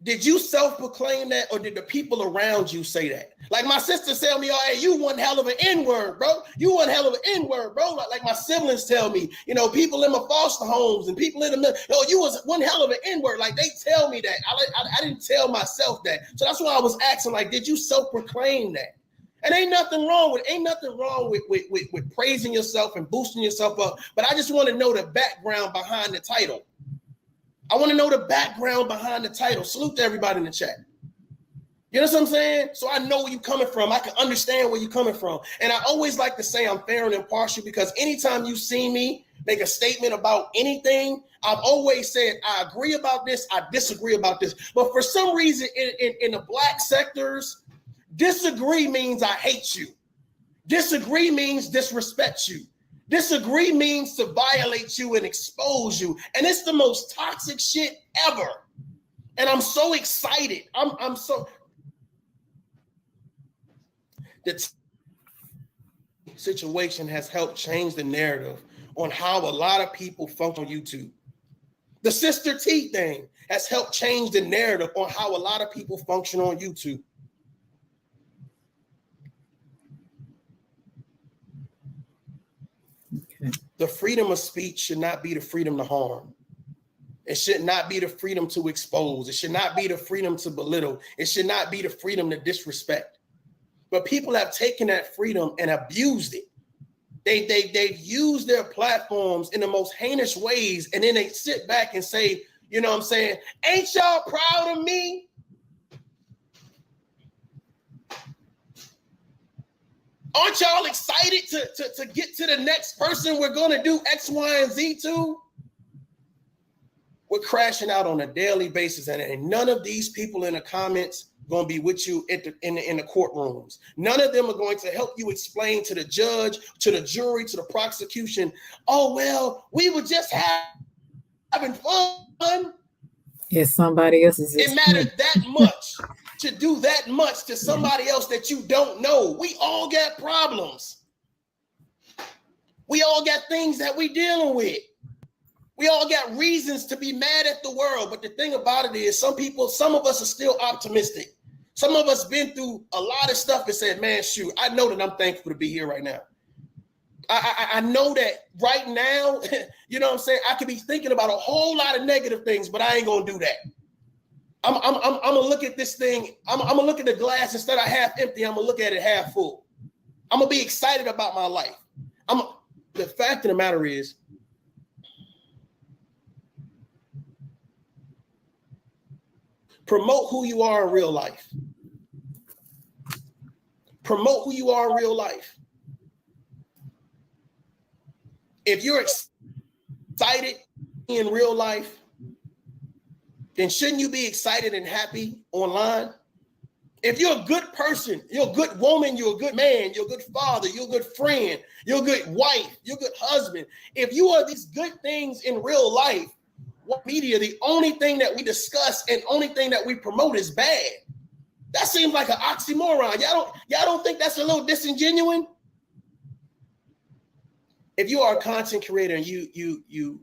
Speaker 2: did you self-proclaim that or did the people around you say that? Like my sister tell me, oh, hey, you one hell of an N-word, bro. You one hell of an N-word, bro. Like my siblings tell me, people in my foster homes and people in the middle, you was one hell of an N-word. Like they tell me that. I didn't tell myself that. So that's why I was asking, like, did you self-proclaim that? And ain't nothing wrong with praising yourself and boosting yourself up. But I just want to know the background behind the title. I want to know the background behind the title. Salute to everybody in the chat. You know what I'm saying? So I know where you're coming from. I can understand where you're coming from. And I always like to say I'm fair and impartial because anytime you see me make a statement about anything, I've always said, I agree about this, I disagree about this. But for some reason in the black sectors, Disagree means I hate you. Disagree means disrespect you. Disagree means to violate you and expose you. And it's the most toxic shit ever. And I'm so excited. I'm so... The situation has helped change the narrative on how a lot of people function on YouTube. The Sister T thing has helped change the narrative on how a lot of people function on YouTube. Okay. The freedom of speech should not be the freedom to harm. It should not be the freedom to expose. It should not be the freedom to belittle. It should not be the freedom to disrespect. But people have taken that freedom and abused it. They've used their platforms in the most heinous ways, and then they sit back and say, you know what I'm saying, ain't y'all proud of me? Aren't y'all excited to get to the next person we're going to do X, Y, and Z to? We're crashing out on a daily basis, and none of these people in the comments going to be with you in the courtrooms. None of them are going to help you explain to the judge, to the jury, to the prosecution, oh, well, we were just having fun.
Speaker 1: Yeah, somebody else's.
Speaker 2: It mattered that much to do that much to somebody else that you don't know. We all got problems. We all got things that we dealing with. We all got reasons to be mad at the world. But the thing about it is some of us are still optimistic. Some of us been through a lot of stuff and said, man, shoot, I know that I'm thankful to be here right now. I know that right now, you know what I'm saying? I could be thinking about a whole lot of negative things, but I ain't going to do that. I'm going to look at this thing. I'm going to look at the glass instead of half empty. I'm going to look at it half full. I'm going to be excited about my life. The fact of the matter is, promote who you are in real life. Promote who you are in real life. If you're excited in real life, then shouldn't you be excited and happy online? If you're a good person, you're a good woman, you're a good man, you're a good father, you're a good friend, you're a good wife, you're a good husband. If you are these good things in real life, what media, the only thing that we discuss and only thing that we promote is bad. That seems like an oxymoron. Y'all don't think that's a little disingenuous? If you are a content creator and you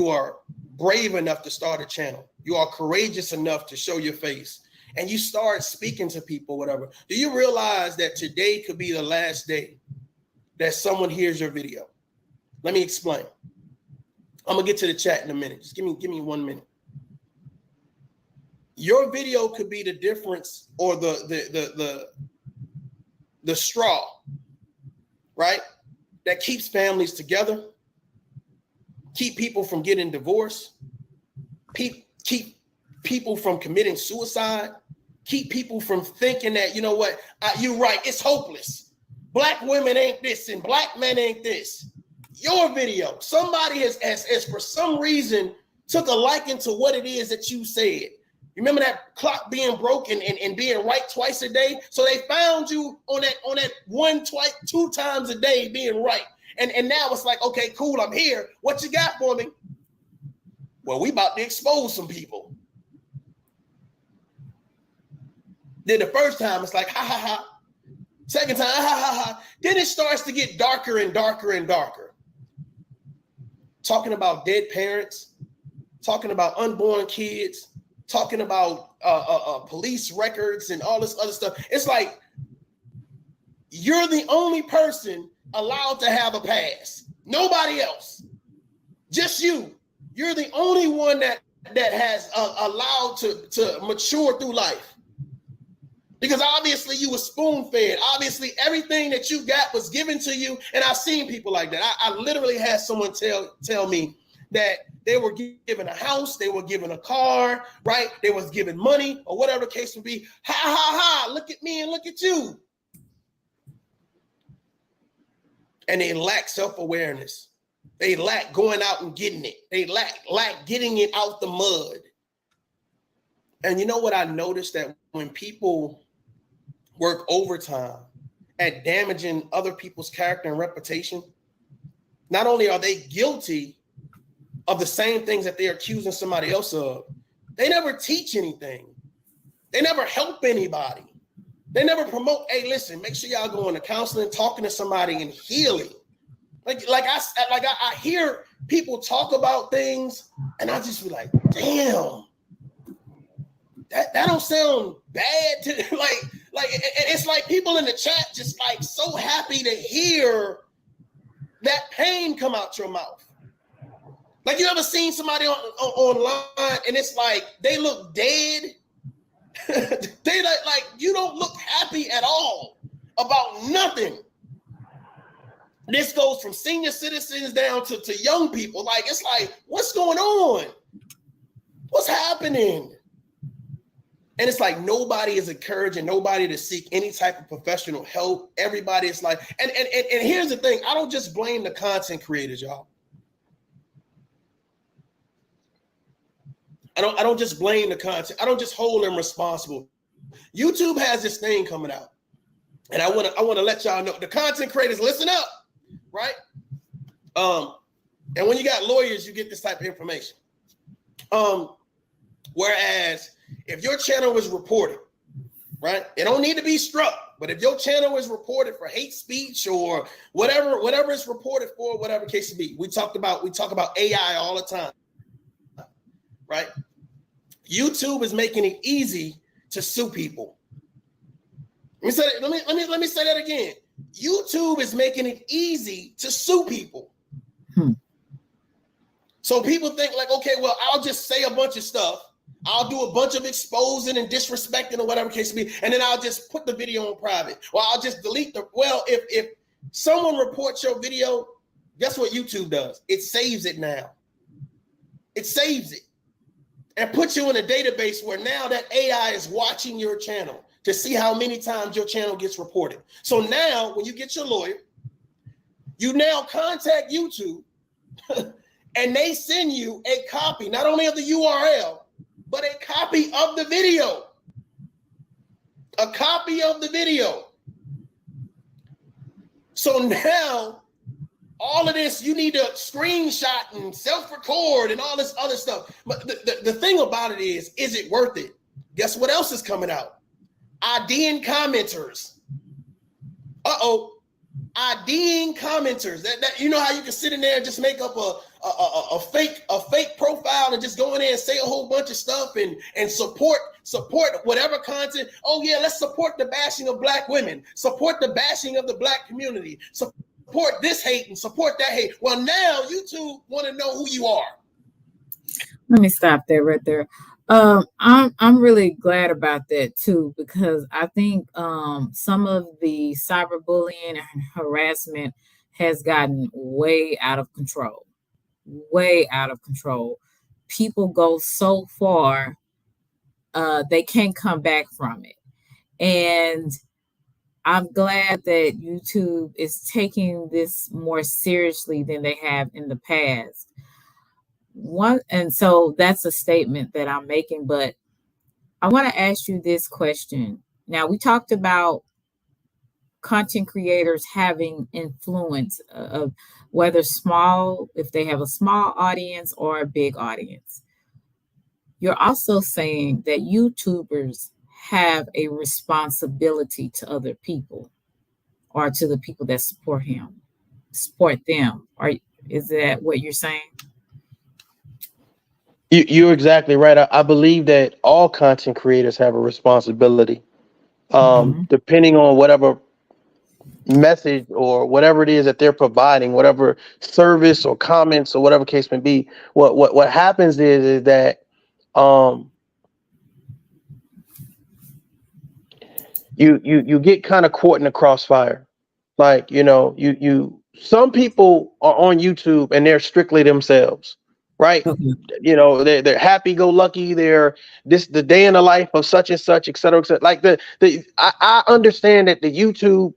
Speaker 2: are brave enough to start a channel, you are courageous enough to show your face, and you start speaking to people, whatever, do you realize that today could be the last day that someone hears your video? Let me explain. I'm gonna get to the chat in a minute. Just give me 1 minute. Your video could be the difference or the straw, right? That keeps families together, keep people from getting divorced, keep people from committing suicide, keep people from thinking that, you know what, you're right, it's hopeless. Black women ain't this and black men ain't this. Your video, somebody has for some reason took a liking to what it is that you said. Remember that clock being broken and being right twice a day? So they found you on that two times a day being right. And now it's like, okay, cool, I'm here. What you got for me? Well, we about to expose some people. Then the first time it's like, ha, ha, ha. Second time, ha, ha, ha. Then it starts to get darker and darker and darker. Talking about dead parents, talking about unborn kids, talking about police records and all this other stuff. It's like you're the only person allowed to have a pass. Nobody else. Just you. You're the only one that has allowed to mature through life. Because obviously you were spoon-fed. Obviously everything that you got was given to you. And I've seen people like that. I literally had someone tell me that they were given a house, they were given a car, right? They was given money or whatever the case would be. Ha, ha, ha, look at me and look at you. And they lack self-awareness. They lack going out and getting it. They lack getting it out the mud. And you know what I noticed? That when people work overtime at damaging other people's character and reputation, not only are they guilty of the same things that they're accusing somebody else of, they never teach anything. They never help anybody. They never promote, hey, listen, make sure y'all go into counseling, talking to somebody and healing. I hear people talk about things and I just be like, damn, that don't sound bad to like it's like people in the chat just like so happy to hear that pain come out your mouth. Like, you ever seen somebody online and it's like they look dead? They like you don't look happy at all about nothing. This goes from senior citizens down to young people. Like, it's like, what's going on? What's happening? And it's like nobody is encouraging nobody to seek any type of professional help. Everybody is like, and here's the thing. I don't just blame the content creators, y'all. I don't just blame the content. I don't just hold them responsible. YouTube has this thing coming out. And I want to let y'all know, the content creators, listen up, right? And when you got lawyers, you get this type of information. Whereas if your channel is reported, right? It don't need to be struck, but if your channel is reported for hate speech or whatever it's reported for, whatever case it be, we talk about AI all the time, right? YouTube is making it easy to sue people. Let me say that again. YouTube is making it easy to sue people. So people think like, okay, well, I'll just say a bunch of stuff. I'll do a bunch of exposing and disrespecting or whatever case it be, and then I'll just put the video on private. Or I'll just delete the. Well, if someone reports your video, guess what YouTube does? It saves it now. It saves it and puts you in a database where now that AI is watching your channel to see how many times your channel gets reported. So now when you get your lawyer, you now contact YouTube and they send you a copy, not only of the URL, but a copy of the video. A copy of the video. So now, all of this, you need to screenshot and self-record and all this other stuff. But the thing about it is it worth it? Guess what else is coming out? IDing commenters. IDing commenters. That you know how you can sit in there and just make up a fake profile and just go in there and say a whole bunch of stuff and support whatever content. Oh yeah, let's support the bashing of Black women, support the bashing of the Black community, support this hate and support that hate. Well, now YouTube want to know who you are.
Speaker 1: Let me stop there right there. I'm really glad about that too, because I think some of the cyberbullying and harassment has gotten way out of control. Way out of control. People go so far, they can't come back from it. And I'm glad that YouTube is taking this more seriously than they have in the past. And so that's a statement that I'm making, but I want to ask you this question. Now, we talked about content creators having influence of whether small, if they have a small audience or a big audience. You're also saying that YouTubers have a responsibility to other people or to the people that support them. Or is that what you're saying?
Speaker 3: You're exactly right. I believe that all content creators have a responsibility, depending on whatever message or whatever it is that they're providing, whatever service or comments or whatever case may be. What happens is that you get kind of caught in the crossfire. Like, some people are on YouTube and they're strictly themselves. Right.
Speaker 1: Okay.
Speaker 3: They're happy-go-lucky. They're the day in the life of such and such, et cetera, et cetera. Like I understand that the YouTube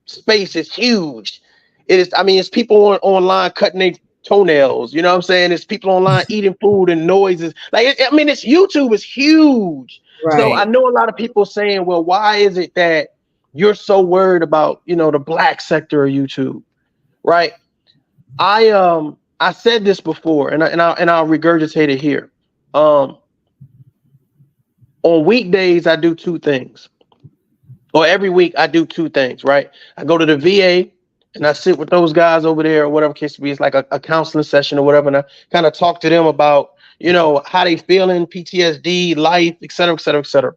Speaker 3: space is huge. It is. I mean, it's people online cutting their toenails. You know what I'm saying? It's people online eating food and noises. Like, YouTube is huge. So I
Speaker 1: Right.
Speaker 3: know a lot of people saying, well, why is it that you're so worried about, the black sector of YouTube, right? I said this before, and I'll regurgitate it here. Um, on weekdays, I do two things, or every week I do two things, right? I go to the VA and I sit with those guys over there, or whatever case to be. It's like a counseling session or whatever, and I kind of talk to them about, how they feeling, PTSD, life, et cetera, et cetera, et cetera.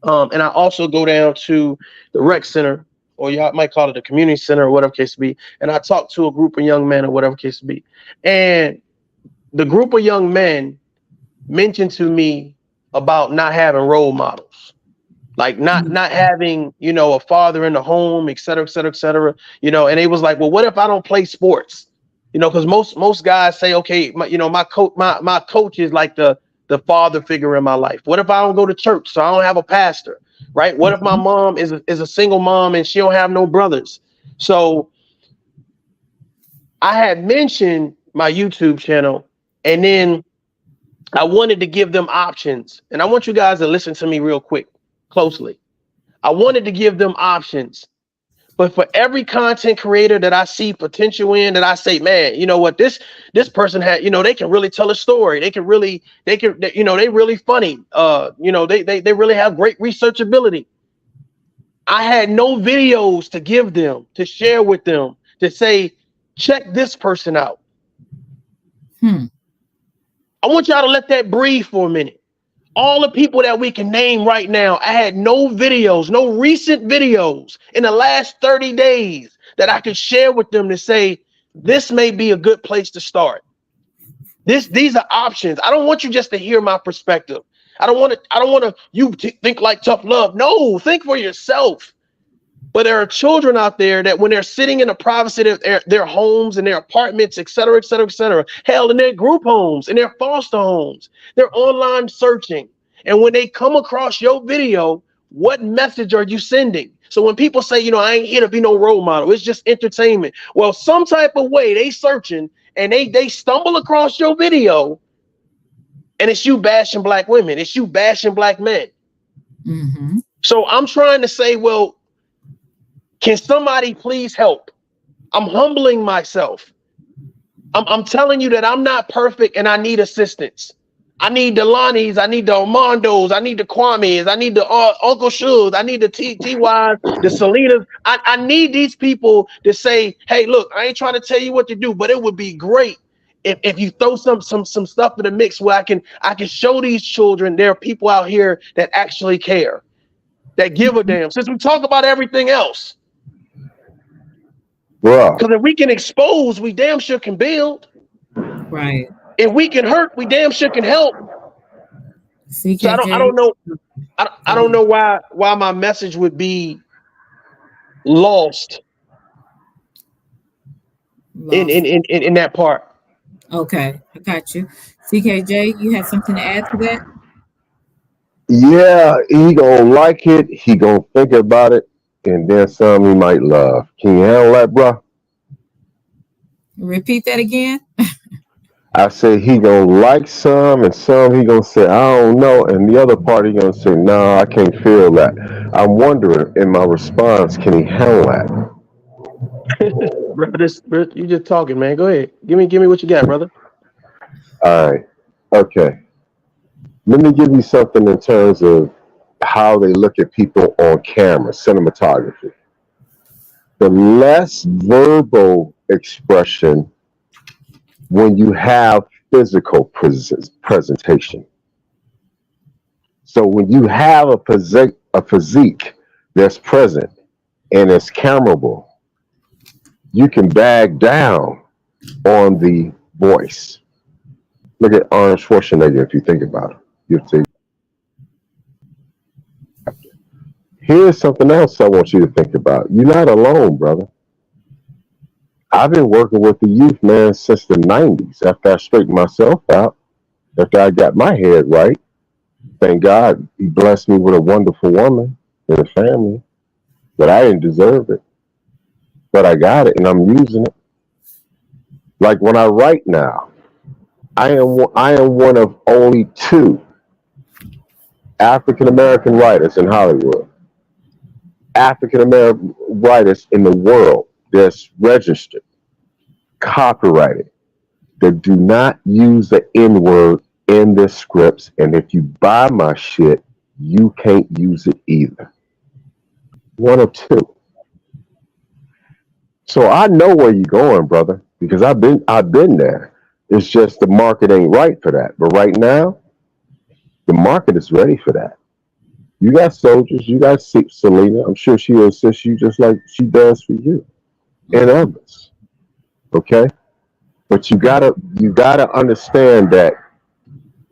Speaker 3: And I also go down to the rec center, or y'all might call it the community center, or whatever case to be, and I talk to a group of young men, or whatever case to be. And the group of young men mentioned to me about not having role models, like not having, a father in the home, et cetera, et cetera, et cetera. And it was like, well, what if I don't play sports? Because most guys say, okay, my coach is like the father figure in my life. What if I don't go to church, so I don't have a pastor, right? What if my mom is a single mom and she don't have no brothers? So I had mentioned my YouTube channel, and then I wanted to give them options. And I want you guys to listen to me real quick, closely. I wanted to give them options. But for every content creator that I see potential in, that I say, man, you know what, this person had, they can really tell a story. They really funny. They really have great research ability. I had no videos to give them, to share with them, to say, check this person out. I want y'all to let that breathe for a minute. All the people that we can name right now, I had no videos, no recent videos in the last 30 days that I could share with them to say, this may be a good place to start. These are options. I don't want you just to hear my perspective. I don't want you to think like Toughlove. No, think for yourself. But there are children out there that when they're sitting in the privacy of their homes and their apartments, et cetera, et cetera, et cetera, hell, in their group homes, in their foster homes, they're online searching. And when they come across your video, what message are you sending? So when people say, I ain't here to be no role model, it's just entertainment. Well, some type of way they searching and they stumble across your video, and it's you bashing black women. It's you bashing black men.
Speaker 1: Mm-hmm.
Speaker 3: So I'm trying to say, well, can somebody please help? I'm humbling myself. I'm telling you that I'm not perfect and I need assistance. I need the Lonnies, I need the Armandos, I need the Kwames, I need the Uncle Shugs, I need the TYs, the Selenas. I need these people to say, hey, look, I ain't trying to tell you what to do, but it would be great if you throw some stuff in the mix where I can show these children there are people out here that actually care, that give a damn. Since we talk about everything else.
Speaker 4: Bro,
Speaker 3: Because if we can expose, we damn sure can build.
Speaker 1: Right.
Speaker 3: If we can hurt, we damn sure can help. So I don't know. I don't know why my message would be lost. In that part.
Speaker 1: Okay, I got you. CKJ, you had something to add to that?
Speaker 4: yeah, he gonna like it. He gonna think about it, and then some he might love. Can you handle that, bro?
Speaker 1: Repeat that again.
Speaker 4: I say he gonna like some, and some he gonna say I don't know, and the other party gonna say no, I can't feel that. I'm wondering in my response, can he handle that?
Speaker 3: Bro, you just talking, man. Go ahead. Give me what you got, brother.
Speaker 4: All right, okay. Let me give you something in terms of how they look at people on camera, cinematography. The less verbal expression when you have physical presentation. So when you have a physique that's present and it's cameraable, you can bag down on the voice. Look at Arnold Schwarzenegger if you think about it. You see. Here's something else I want you to think about. You're not alone, brother. I've been working with the youth, man, since the 90s. After I straightened myself out, after I got my head right, thank God he blessed me with a wonderful woman and a family, but I didn't deserve it. But I got it and I'm using it. Like when I write now, I am one of only two African American writers in Hollywood, African American writers in the world that's registered, copyrighted, that do not use the N word in their scripts. And if you buy my shit, you can't use it either. One or two. So I know where you're going, brother, because I've been there. It's just the market ain't right for that. But right now, the market is ready for that. You got soldiers, you got Selena. I'm sure she will assist you just like she does for you and others. Okay? But you gotta understand that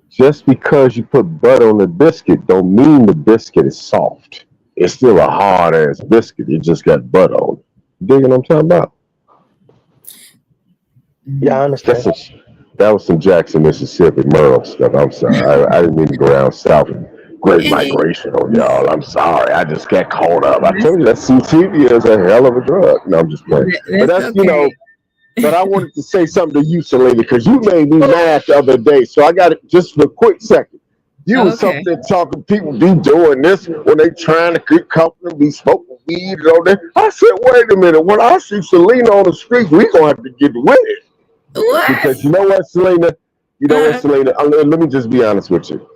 Speaker 4: just because you put butter on the biscuit don't mean the biscuit is soft. It's still a hard ass biscuit. It just got butter on it. You dig what I'm talking about?
Speaker 3: Yeah, I
Speaker 4: That's
Speaker 3: understand.
Speaker 4: that was some Jackson, Mississippi Merle stuff. I'm sorry. I didn't mean to go down south and great
Speaker 1: And
Speaker 4: migration on y'all. I'm sorry. I just got caught up. I
Speaker 1: that's
Speaker 4: told you that CTV is a hell of a drug. No, I'm just playing. But
Speaker 1: that's
Speaker 4: that's
Speaker 1: okay.
Speaker 4: but I wanted to say something to you, Selena, because you made me mad the other day. So I got it just for a quick second. You was up
Speaker 1: Okay.
Speaker 4: there talking, people be doing this when they trying to get company, be smoking weed and all that. I said, wait a minute. When I see Selena on the street, we gonna have to get with it.
Speaker 1: What?
Speaker 4: Because you know what, Selena? You know what,
Speaker 1: Uh,
Speaker 4: Selena? Let me just be honest with you.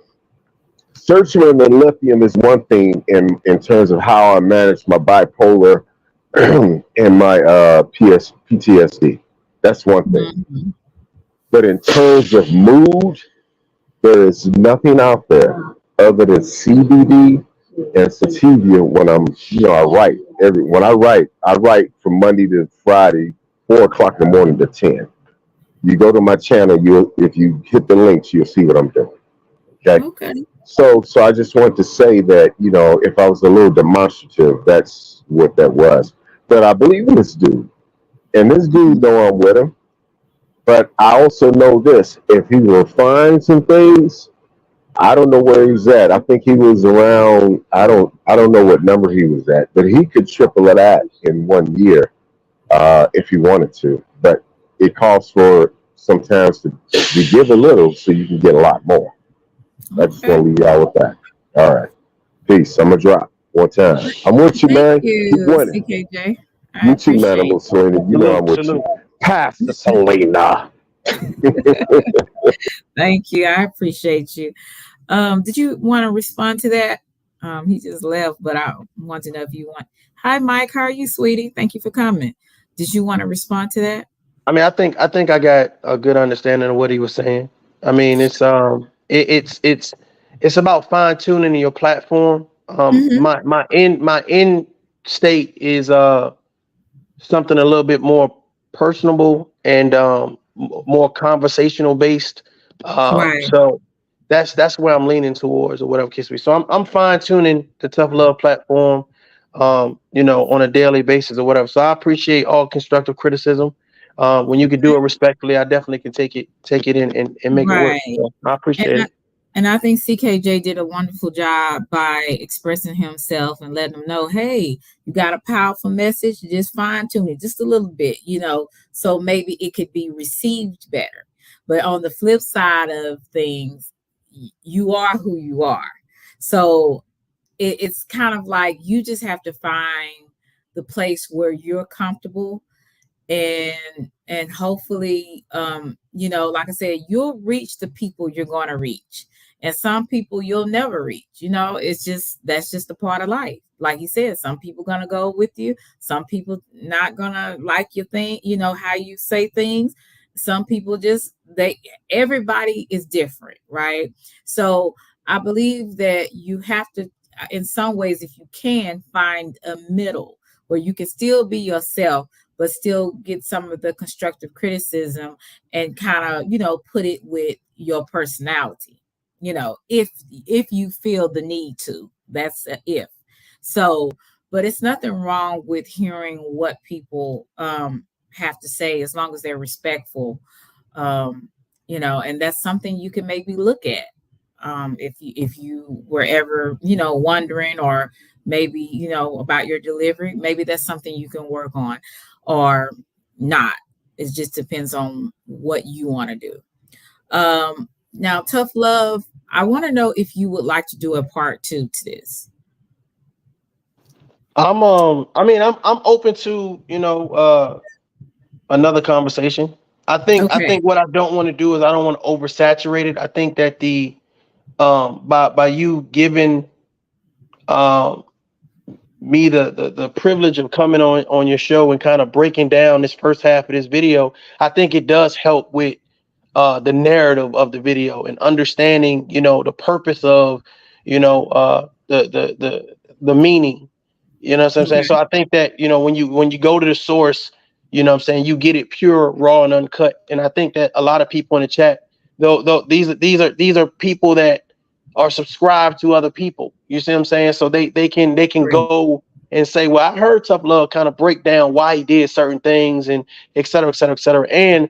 Speaker 4: Searching the lithium is one thing in terms of how I manage my bipolar and my PTSD. That's one thing.
Speaker 1: mhm.
Speaker 4: But in terms of mood, there is nothing out there other than CBD and sativa. When I write when I write from Monday to Friday, 4 o'clock in the morning to 10. You go to my channel, if you hit the links, you'll see what I'm doing. Okay.
Speaker 1: Okay.
Speaker 4: So I just want to say that, if I was a little demonstrative, that's what that was. But I believe in this dude. And this dude know I'm with him. But I also know this. If he refines some things, I don't know where he's at. I think he was around, I don't know what number he was at, but he could triple that in 1 year, if he wanted to. But it calls for sometimes to give a little so you can get a lot more. I just
Speaker 1: Okay.
Speaker 4: want to leave y'all with that. All right. Peace. I'm going to drop one time. I'm with you,
Speaker 1: Thank
Speaker 4: man. Keep
Speaker 1: you,
Speaker 4: winning.
Speaker 1: CKJ. I
Speaker 4: You too, man. I'm
Speaker 1: appreciate
Speaker 4: with Selena. You know I'm
Speaker 3: Salute,
Speaker 4: with you.
Speaker 3: salute.
Speaker 4: Pastor Selena.
Speaker 1: Thank you. I appreciate you. Did you want to respond to that? He just left, but I want to know if you want. Hi, Mike. How are you, sweetie? Thank you for coming. Did you want to respond to that?
Speaker 3: I mean, I think I got a good understanding of what he was saying. I mean, it's about fine tuning your platform.
Speaker 1: Mm-hmm.
Speaker 3: My end state is something a little bit more personable and more conversational based.
Speaker 1: Right.
Speaker 3: So that's where I'm leaning towards, or whatever case be. So I'm fine tuning the Tough Love platform, on a daily basis or whatever. So I appreciate all constructive criticism. When you can do it respectfully, I definitely can take it and make it work.
Speaker 1: Right.
Speaker 3: So I
Speaker 1: And
Speaker 3: appreciate
Speaker 1: I,
Speaker 3: it.
Speaker 1: and I think CKJ did a wonderful job by expressing himself and letting them know, hey, you got a powerful message, just fine tune it just a little bit, so maybe it could be received better. But on the flip side of things, you are who you are. So it's kind of like you just have to find the place where you're comfortable, and hopefully, like I said, you'll reach the people you're going to reach, and some people you'll never reach. It's just, that's just a part of life. Like you said, some people going to go with you, some people not going to like your thing, how you say things. Some people just, everybody is different, right? So I believe that you have to, in some ways, if you can, find a middle where you can still be yourself but still get some of the constructive criticism, and kind of, put it with your personality, if you feel the need to. That's a if. So, but it's nothing wrong with hearing what people have to say, as long as they're respectful. And that's something you can maybe look at, if you were ever, wondering, or maybe, about your delivery. Maybe that's something you can work on, or not. It just depends on what you want to do. Now, Tough Love, I want to know if you would like to do a part 2 to this.
Speaker 3: I'm open to, another conversation. I
Speaker 1: Okay.
Speaker 3: think what I don't want to do is I don't want to oversaturate it. I think that the by you giving um me the privilege of coming on your show and kind of breaking down this first half of this video, I think it does help with the narrative of the video and understanding, the purpose of, the meaning. You know what I'm saying?
Speaker 1: Okay.
Speaker 3: So I think that, when you go to the source, what I'm saying, you get it pure, raw, and uncut. And I think that a lot of people in the chat, though these are people that are subscribed to other people. You see what I'm saying? So they can
Speaker 1: Great.
Speaker 3: go and say, well, I heard Tough Love kind of break down why he did certain things and et cetera, et cetera, et cetera. And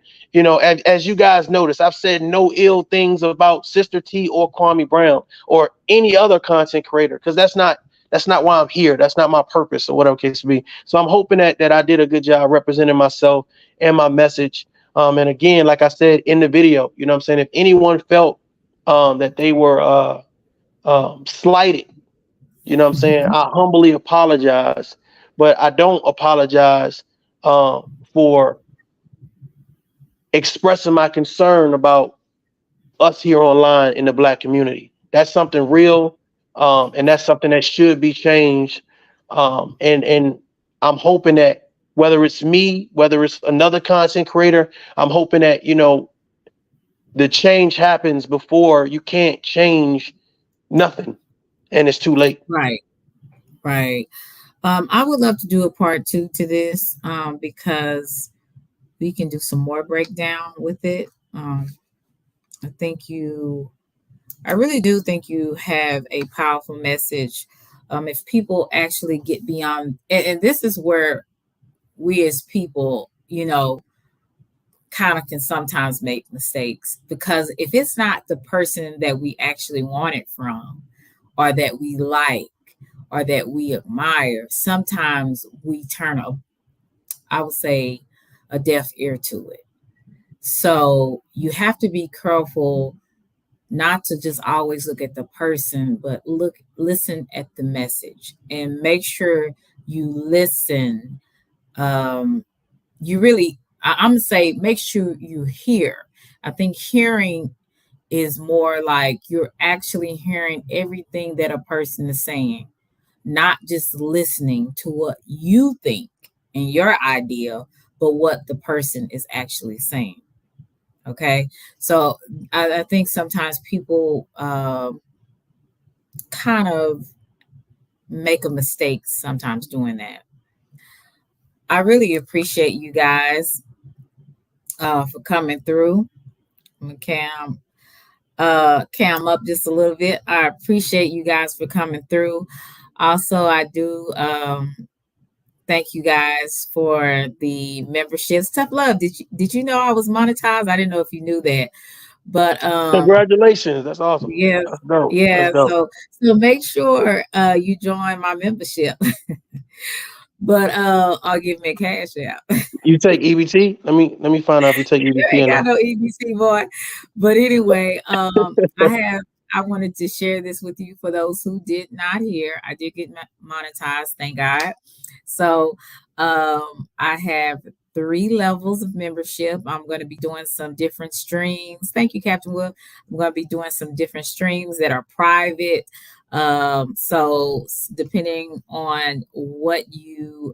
Speaker 3: as you guys notice, I've said no ill things about Sister T or Kwame Brown or any other content creator, because that's not why I'm here. That's not my purpose or whatever case to be. So I'm hoping that I did a good job representing myself and my message. And again, like I said in the video, what I'm saying, if anyone felt that they were slighted, what I'm saying,
Speaker 1: Mhm.
Speaker 3: I humbly apologize, but I don't apologize for expressing my concern about us here online in the Black community. That's something real, and that's something that should be changed. And I'm hoping that whether it's me, whether it's another content creator, I'm hoping that the change happens before you can't change nothing, and it's too late.
Speaker 1: Right. Right. I would love to do a part 2 to this, because we can do some more breakdown with it. I think I really do think you have a powerful message. If people actually get beyond, and this is where we as people, kind of can sometimes make mistakes, because if it's not the person that we actually want it from, or that we like, or that we admire, sometimes we turn I would say, a deaf ear to it. So you have to be careful not to just always look at the person, but listen at the message, and make sure you listen. You really, I'm gonna say, make sure you hear. I think hearing is more like you're actually hearing everything that a person is saying, not just listening to what you think and your idea, but what the person is actually saying. Okay. So I think sometimes people kind of make a mistake sometimes doing that. I really appreciate you guys for coming through. Cam, Cam up just a little bit. I appreciate you guys for coming through. Also, I do thank you guys for the memberships. Tough Love. Did you know I was monetized? I didn't know if you knew that. But
Speaker 3: Congratulations, that's awesome.
Speaker 1: yes,
Speaker 3: That's dope. That's
Speaker 1: yeah.
Speaker 3: dope.
Speaker 1: So make sure you join my membership. But I'll give me a cash out.
Speaker 3: You take EBT? Let me find out if you take
Speaker 1: You
Speaker 3: EBT
Speaker 1: ain't
Speaker 3: or
Speaker 1: got
Speaker 3: not.
Speaker 1: no EBC boy. But anyway, I wanted to share this with you for those who did not hear. I did get monetized, thank God. So I have 3 levels of membership. I'm going to be doing some different streams. Thank you, Captain Wood. I'm going to be doing some different streams that are private. So depending on what you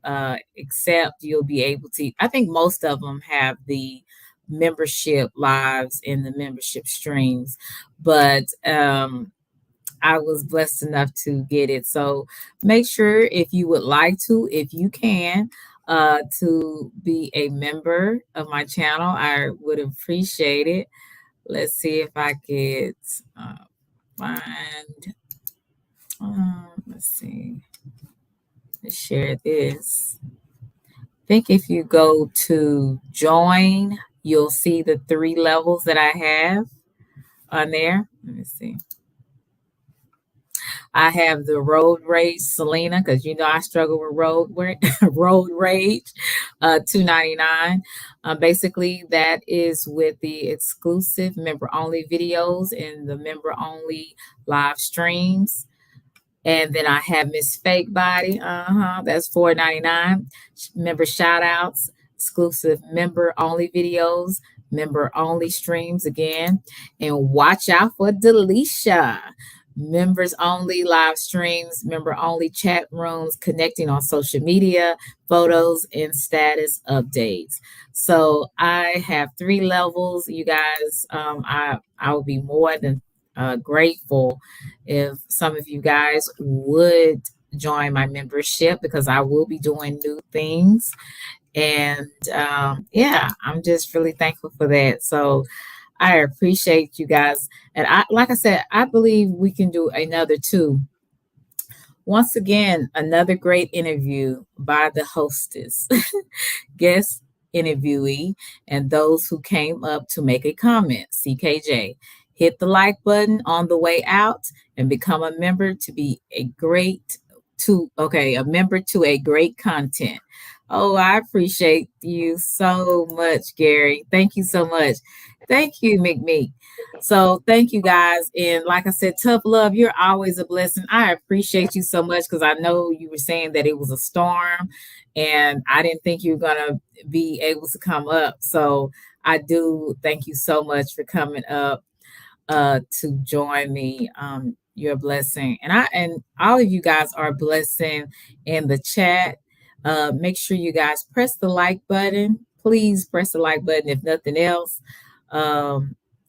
Speaker 1: accept, you'll be able to. I think most of them have the membership lives and the membership streams, but I was blessed enough to get it. So make sure, if you would like to, if you can, to be a member of my channel. I would appreciate it. Let's see if I could find. Let's see. Let's share this. I think if you go to join, you'll see the 3 levels that I have on there. Let me see. I have the road rage Selena, because you know I struggle with road rage, $2.99. Basically, that is with the exclusive member only videos and the member only live streams. And then I have Miss Fake Body. That's $4.99. Member shout outs, exclusive member only videos, member only streams again. And watch out for Delisha. Members only live streams, member only chat rooms, connecting on social media, photos, and status updates. So I have 3 levels. You guys, I will be more than grateful if some of you guys would join my membership, because I will be doing new things. And yeah, I'm just really thankful for that. So I appreciate you guys. And like I said, I believe we can do another 2. Once again, another great interview by the hostess, guest interviewee, and those who came up to make a comment. CKJ, hit the like button on the way out and become a member to be a member to a great content. Oh, I appreciate you so much, Gary. Thank you so much. Thank you, McMeek. So thank you guys. And like I said, Tough Love, you're always a blessing. I appreciate you so much, because I know you were saying that it was a storm and I didn't think you were going to be able to come up. So I do thank you so much for coming up to join me. You're a blessing. And all of you guys are a blessing in the chat. Make sure you guys press the like button. Please press the like button if nothing else.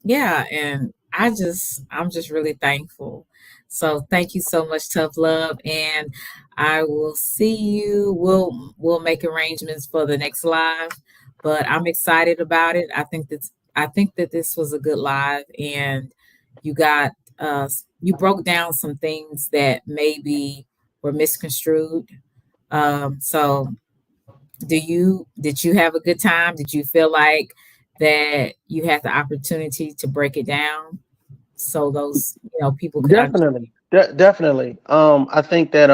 Speaker 1: Yeah, and I'm just really thankful. So thank you so much, Tough Love, and I will see you. We'll make arrangements for the next live, but I'm excited about it. I think that this was a good live, and you got you broke down some things that maybe were misconstrued. So did you have a good time? Did you feel like that you had the opportunity to break it down so those people could understand?
Speaker 3: Definitely, definitely. I think that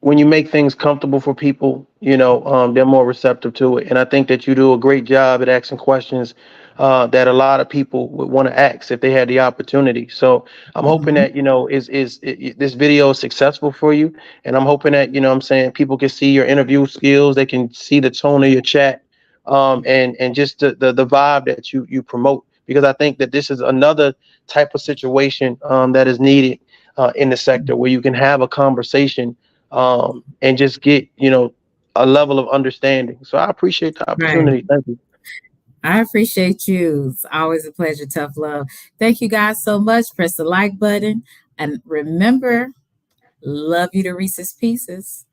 Speaker 3: when you make things comfortable for people, they're more receptive to it. And I think that you do a great job at asking questions that a lot of people would want to ask if they had the opportunity. So I'm hoping
Speaker 1: Mhm.
Speaker 3: that, this video is successful for you. And I'm hoping that, what I'm saying, people can see your interview skills. They can see the tone of your chat, and just the vibe that you promote. Because I think that this is another type of situation that is needed in the sector, where you can have a conversation and just get a level of understanding. So I appreciate the
Speaker 1: Right.
Speaker 3: opportunity. Thank you.
Speaker 1: I appreciate you. It's always a pleasure, Tough Love. Thank you guys so much. Press the like button. And remember, love you to Reese's Pieces.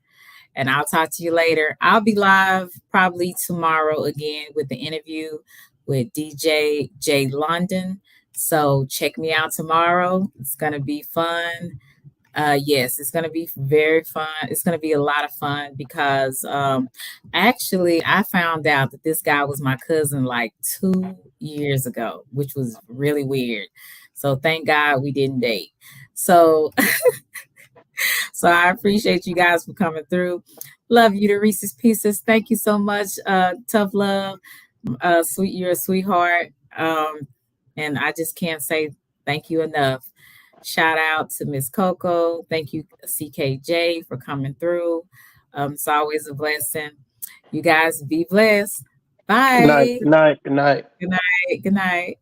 Speaker 1: And I'll talk to you later. I'll be live probably tomorrow again with the interview with DJ J London. So check me out tomorrow. It's going to be fun. Yes, it's going to be very fun. It's going to be a lot of fun because actually I found out that this guy was my cousin like 2 years ago, which was really weird. So thank God we didn't date. So so I appreciate you guys for coming through. Love you to Reese's Pieces. Thank you so much, Tough Love. Sweet, you're a sweetheart. And I just can't say thank you enough. Shout out to Miss Coco. Thank you, CKJ, for coming through. It's always a blessing. You guys be blessed.
Speaker 3: Good night.
Speaker 1: Bye.
Speaker 3: Good night. Good night.
Speaker 1: Good night. Good night.